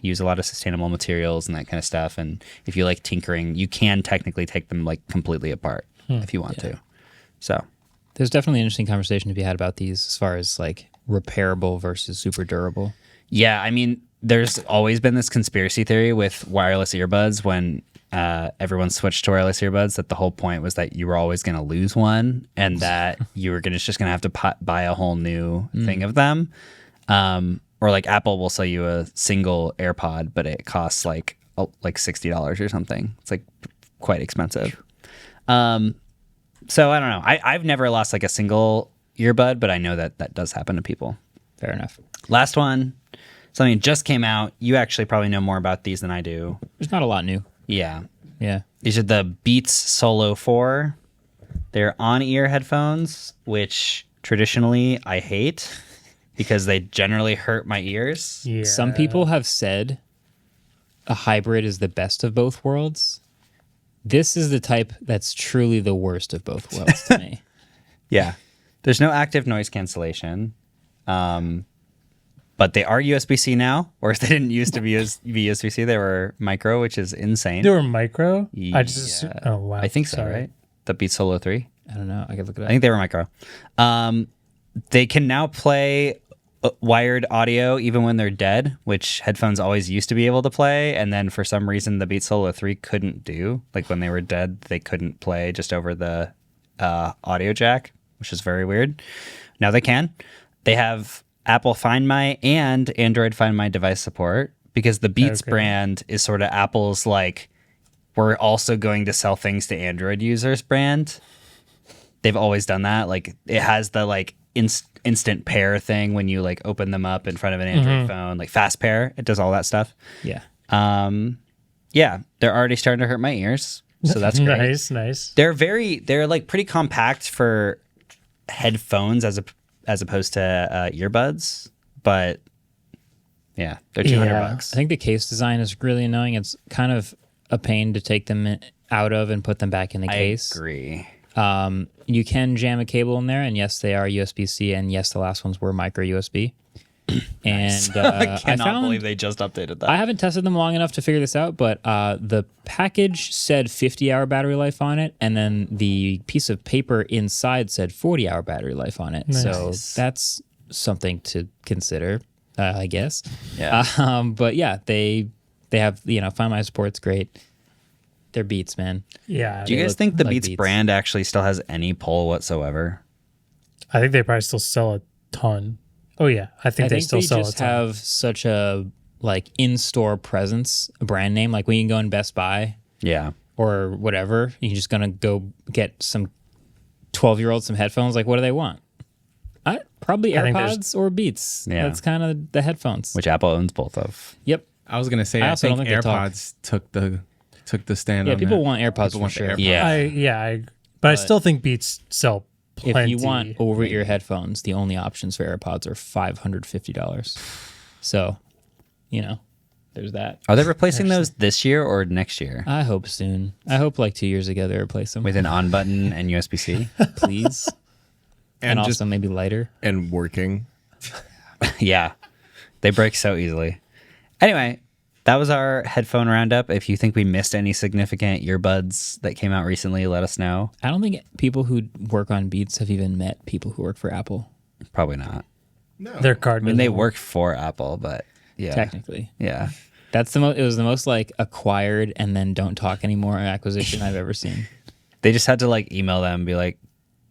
use a lot of sustainable materials and that kind of stuff. And if you like tinkering, you can technically take them like completely apart if you want to. So There's definitely an interesting conversation to be had about these as far as like repairable versus super durable. yeah, I mean, there's always been this conspiracy theory with wireless earbuds when everyone switched to wireless earbuds that the whole point was that you were always going to lose one and that you were just going to have to buy a whole new thing of them. Or like Apple will sell you a single AirPod, but it costs like $60 or something. It's like quite expensive. So I don't know. I've never lost like a single earbud, but I know that does happen to people. Fair enough. Last one, something just came out. You actually probably know more about these than I do. There's not a lot new. Yeah. Yeah. These are the Beats Solo 4. They're on-ear headphones, which traditionally I hate because they generally hurt my ears. Yeah. Some people have said a hybrid is the best of both worlds. This is the type that's truly the worst of both worlds to me. Yeah. There's no active noise cancellation. But they are USB-C now, or if they didn't used to be USB-C, they were micro, which is insane. They were micro? Yeah. I just oh wow. I think so, Sorry. right? The Beats Solo 3. I don't know. I could look it I up. think they were micro. They can now play wired audio even when they're dead, which headphones always used to be able to play. And then for some reason, the Beats Solo 3 couldn't do. Like when they were dead, they couldn't play just over the audio jack, which is very weird. Now they can. They have Apple Find My and Android Find My device support because the Beats brand is sort of Apple's like, we're also going to sell things to Android users brand. They've always done that. Like it has the like instant pair thing when you like open them up in front of an Android phone, like fast pair. It does all that stuff. Yeah. Yeah, they're already starting to hurt my ears. So that's great. Nice. They're like pretty compact for headphones as opposed to earbuds, but yeah, they're $200. I think the case design is really annoying. It's kind of a pain to take them out of and put them back in the case. I agree. You can jam a cable in there, and yes, they are USB-C, and yes, the last ones were micro USB. And I cannot believe they just updated that. I haven't tested them long enough to figure this out, but the package said 50-hour battery life on it, and then the piece of paper inside said 40-hour battery life on it. Nice. So that's something to consider, I guess. Yeah. But yeah, they have, Find My support's great. They're Beats, man. Yeah. Do you guys think the like Beats Beats. brand actually still has any pull whatsoever? I think they probably still sell a ton. Oh yeah, I think they still sell a ton. just have such a like in-store presence, a brand name. Like when you can go in Best Buy Yeah. or whatever, you're just gonna go get some 12-year-olds some headphones. Like, what do they want? Probably I think AirPods or Beats. Yeah. That's kind of the headphones. Which Apple owns both of. Yep. I was gonna say I I also think don't think they talk. AirPods took the stand. Yeah, on people that. want AirPods People for want the sure. Yeah. But I still think Beats sell plenty. If you want over-ear headphones, the only options for AirPods are $550. So, there's that. Are they replacing those this year or next year? I hope soon. I hope like 2 years ago they replace them. With an on button and USB-C? Please. and just also maybe lighter. and working. Yeah. They break so easily. Anyway, that was our headphone roundup. If you think we missed any significant earbuds that came out recently, let us know. I don't think people who work on Beats have even met people who work for Apple, Probably not. their card. I mean, they doesn't work for Apple, but yeah. technically. Yeah. That's it was the most like acquired and then don't talk anymore acquisition I've ever seen. They just had to like email them and be like,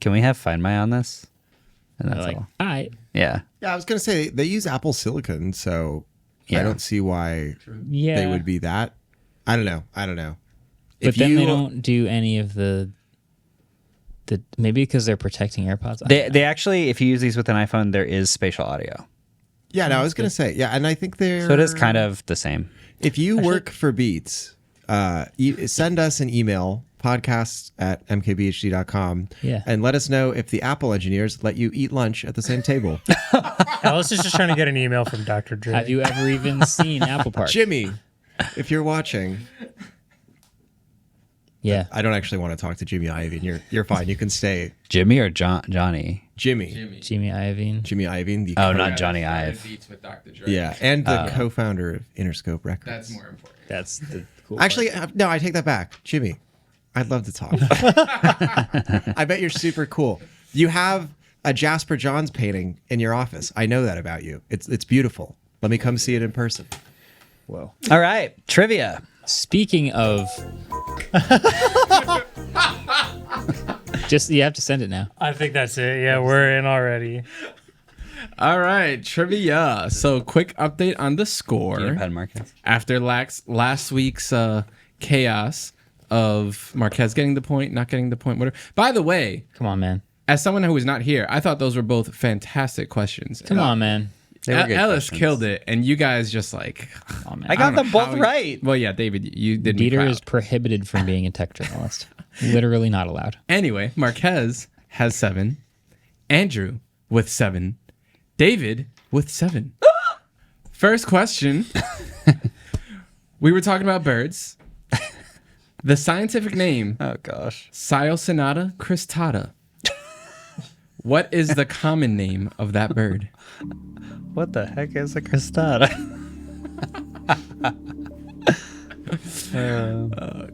can we have Find My on this? And They're that's like, all. all right. Yeah. Yeah, I was gonna say they use Apple Silicon, so Yeah. I don't see why Yeah. they would be that. I don't know. But If then you they don't do any of the maybe because they're protecting AirPods. I don't know. They actually, if you use these with an iPhone, there is spatial audio. yeah, no, I was gonna say yeah, and I think they're So it is kind of the same. If you work for Beats, send us an email podcast@mkbhd.com Yeah. and let us know if the Apple engineers let you eat lunch at the same table. Alice is just trying to get an email from Dr. Dre. Have you ever even seen Apple Park? Jimmy, if you're watching, Yeah. I don't actually want to talk to Jimmy Iovine. You're fine. You can stay. Jimmy or Johnny? Jimmy Jimmy Iovine. Iovine. The Oh, not Johnny Ive. Beats with Dr. Dre. Yeah, and the co-founder of Interscope Records. That's more important. That's the cool Actually, no, I take that back. Jimmy, I'd love to talk. I bet you're super cool. You have a Jasper Johns painting in your office. I know that about you. It's beautiful. Let me come see it in person. Whoa. All right. Trivia. Speaking of just you have to send it now. I think that's it. Yeah, we're in already. All right, trivia. So, quick update on the Do you score need a pen, Marques? after last week's chaos of Marques getting the point, not getting the point, whatever. By the way, Come on, man. as someone who was not here, I thought those were both fantastic questions. Come on, man. They were good Ellis questions. killed it, and you guys just like. Oh, man. I got them both how you- right. Well, yeah, David, you did me Dieter proud. is prohibited from being a tech journalist. Literally not allowed. Anyway, Marques has 7. Andrew with 7. David with 7. First question. We were talking about birds. The scientific name, Oh gosh. Cyosonata cristata. What is the common name of that bird? What the heck is a cristata?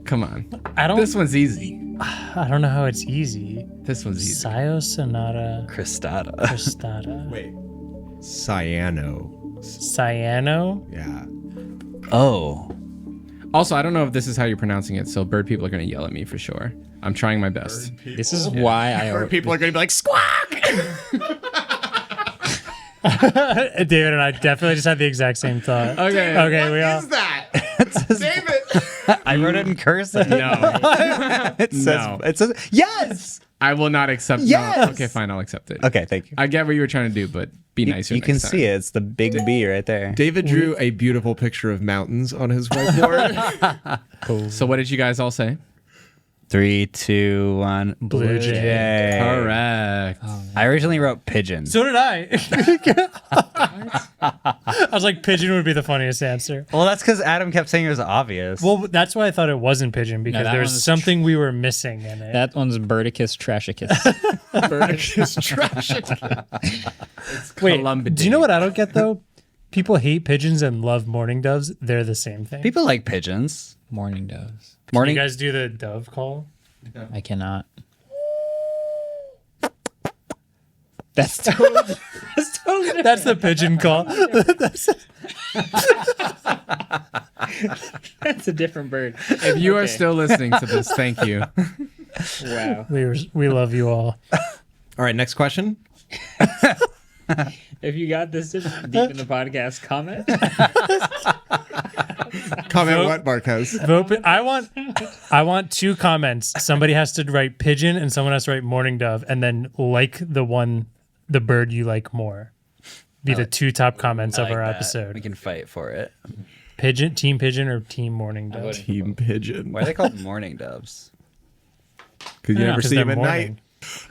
Come on. I don't. This one's easy. I don't know how it's easy. This one's easy. Cyosonata Cristata. cristata. Wait. Cyano. Cyano. Yeah. Oh. Also, I don't know if this is how you're pronouncing it, so bird people are going to yell at me for sure. I'm trying my best. This is why I. People are going to be like, squawk! David and I definitely just had the exact same thought. Okay. Okay, we all. that? David! I wrote it in cursive. No. It says. No. It says. Yes. I will not accept. Yes! No. Okay, fine. I'll accept it. Okay. Thank you. I get what you were trying to do, but be nicer. You can next time. see it. It's the big B right there. David drew a beautiful picture of mountains on his whiteboard. So, what did you guys all say? 3, 2, 1. Blue jay. Correct. I originally wrote pigeon. So did I. I was like, pigeon would be the funniest answer. Well, that's because Adam kept saying it was obvious. Well, that's why I thought it wasn't pigeon, because that there was one's something we were missing in it. That one's Birdicus Trashicus. Wait, Columbidate. do you know what I don't get though? People hate pigeons and love mourning doves. They're the same thing. people like pigeons. Morning doves. Morning. You guys do the dove call? I cannot. That's totally. That's the pigeon call. That's a different bird. If you are still listening to this, thank you. Wow. We love you all. All right, next question. If you got this deep in the podcast, comment. Comment what, Marques? Vote. I want 2 comments. Somebody has to write pigeon and someone has to write mourning dove, and then like the bird you like more. Be the 2 top comments of our episode. We can fight for it. Pigeon, team pigeon, or team mourning dove. Team Pigeon. Why are they called morning doves? Because you Yeah, never 'cause see they're him at morning.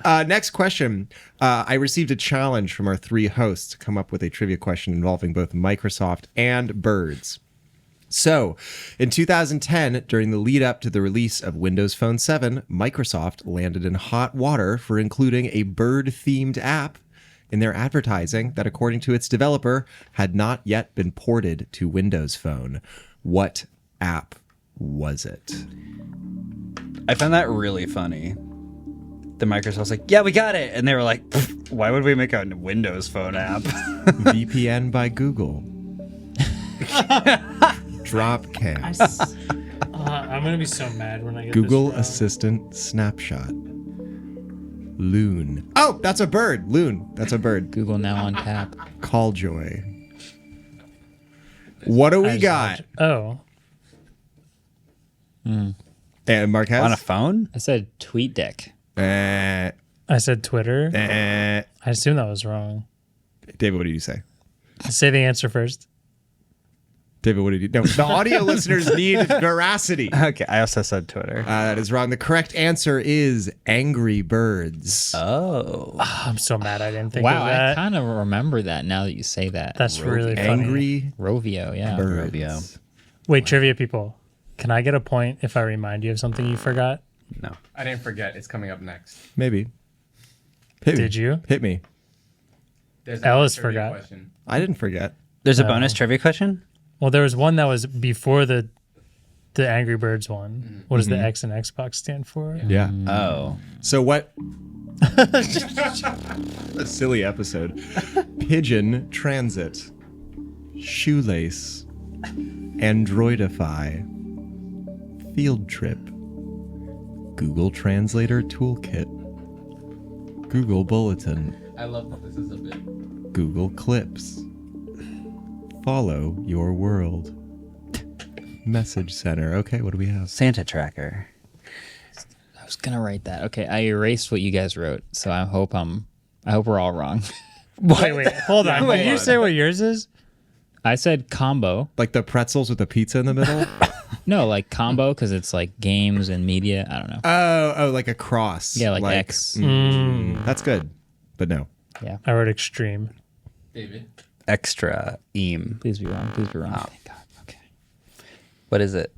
night. Next question. I received a challenge from our 3 hosts to come up with a trivia question involving both Microsoft and birds. So, in 2010, during the lead up to the release of Windows Phone 7, Microsoft landed in hot water for including a bird-themed app in their advertising that, according to its developer, had not yet been ported to Windows Phone. What app was it? I found that really funny. The Microsoft's like, yeah, we got it. And they were like, why would we make a Windows Phone app? VPN by Google. Dropcam. I'm gonna be so mad when I get Google this wrong. Assistant Snapshot. Loon. Oh, that's a bird. Loon. That's a bird. Google now on tap. Calljoy. What do we got? Oh, And Marques? On a phone? I said tweet deck. Eh, I said Twitter. eh. I assume that was wrong. David, what did you say? Say the answer first. David, what did you? No, the audio listeners need veracity. Okay, I also said Twitter. That is wrong. The correct answer is Angry Birds. Oh. I'm so mad I didn't think Wow, of I that. kind of remember that now that you say that. That's really funny. Angry Rovio, yeah. Birds. Rovio. Wait, trivia people. Can I get a point if I remind you of something you forgot? No. I didn't forget. It's coming up next. Maybe. Hit me. Did you? Hit me. There's Ellis another trivia forgot. question. I didn't forget. There's a bonus trivia question? Well, there was one that was before the Angry Birds one. What does the X and Xbox stand for? Yeah. Oh. So what? A silly episode. Pigeon Transit. Shoelace. Androidify. Field Trip. Google Translator Toolkit. Google Bulletin. I love that this is a bit. Google Clips. Follow your world. Message Center. Okay, what do we have? Santa Tracker. I was gonna write that. Okay, I erased what you guys wrote, so I hope we're all wrong. Wait, hold on. Did you say what yours is? I said combo. Like the pretzels with the pizza in the middle? No, like combo because it's like games and media. I don't know. Oh, like a cross. Yeah, like X. That's good, but no. Yeah. I wrote extreme. David. Extra eam. Please be wrong. Please be wrong. Oh. Thank God. Okay. What is it?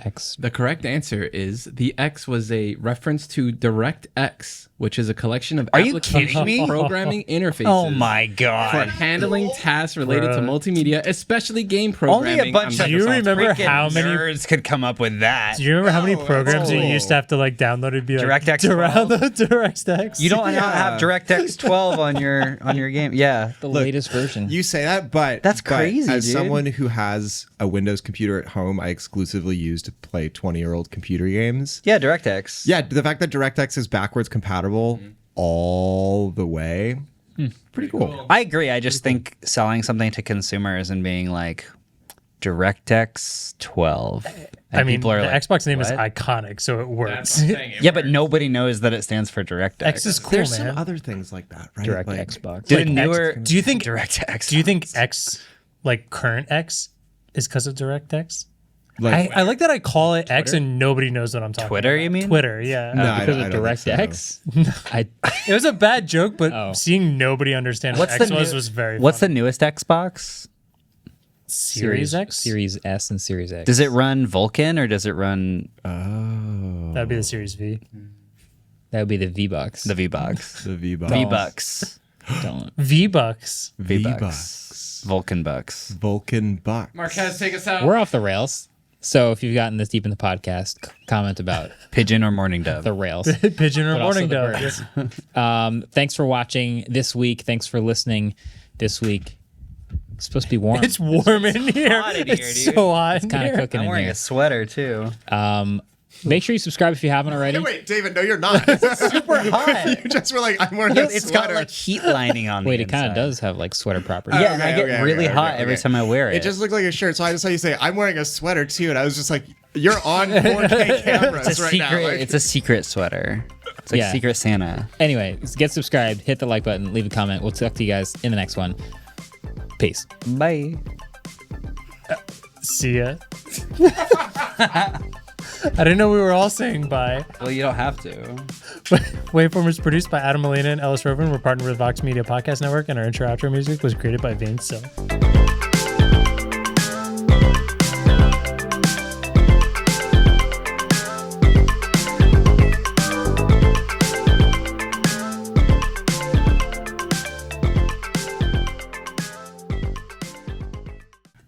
X. The correct answer is the X was a reference to DirectX, which is a collection of Are you kidding me? programming interfaces. Oh my For god. handling tasks related to Bruh. multimedia, especially game Only programming. a bunch on of Do you Microsoft remember Word. how many- nerds could come up with that. Do you remember how many programs you oh. used to have to like download and be like DirectX 12? DirectX? You don't have DirectX 12 on your game. Yeah. The latest version. You say that, but That's but crazy, As dude. someone who has a Windows computer at home, I exclusively use to play 20-year-old computer games. Yeah, DirectX. Yeah, the fact that DirectX is backwards compatible all the way, pretty cool. I agree. I just think selling something to consumers and being like DirectX 12. And I mean, people are the like, Xbox name is "What?" iconic, so it works. Yeah, but nobody knows that it stands for DirectX. X is cool, There's man. some other things like that, right? Direct Like, Xbox. Did like a newer Do you think DirectX? Do you think X, like current X, is because of DirectX? like I like that I call it X and nobody knows what I'm talking Twitter, about. you mean? Twitter, yeah. No, I Because don't- of I don't think DirectX. I It was a bad joke, but Oh. seeing nobody understand what What's X the was very What's the funny. newest Xbox? Series X? Series S, and Series X. Does it run Vulkan or does it run That'd be the Series V. That would be the V Bucks. the V-Box? the V-Bucks. V-Bucks. Don't. V-Bucks. V-Bucks. Vulcan Bucks. Vulcan Bucks. Marquez, take us out. We're off the rails. So if you've gotten this deep in the podcast, comment about Pigeon or mourning dove? the rails. Pigeon or but also morning the dove. birds. Thanks for watching this week. Thanks for listening this week. It's supposed to be warm. It's warm in here. hot in here, It's dude. so hot in kind of here. cooking I'm in wearing here. a sweater too. Make sure you subscribe if you haven't already. Wait, David, no, you're not. Super hot. You just were like, I'm wearing a It's got sweater. like heat lining on Wait, the it kind of inside. does have like sweater properties. Yeah, and I Okay, get okay, really okay, hot okay, every okay. time I wear it. It just looked like a shirt, so I just saw you say, I'm wearing a sweater too, and I was just like, you're on 4K cameras it's a right secret. now. Like, It's a secret sweater. It's like Yeah. Secret Santa. Anyway, get subscribed, hit the like button, leave a comment. We'll talk to you guys in the next one. Peace. Bye. See ya. I didn't know we were all saying bye. Well, you don't have to. Waveform is produced by Adam Molina and Ellis Rovin. We're partnered with Vox Media Podcast Network, and our intro outro music was created by Vane Sill.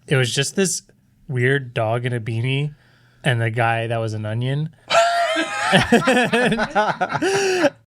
It was just this weird dog in a beanie and the guy that was an onion.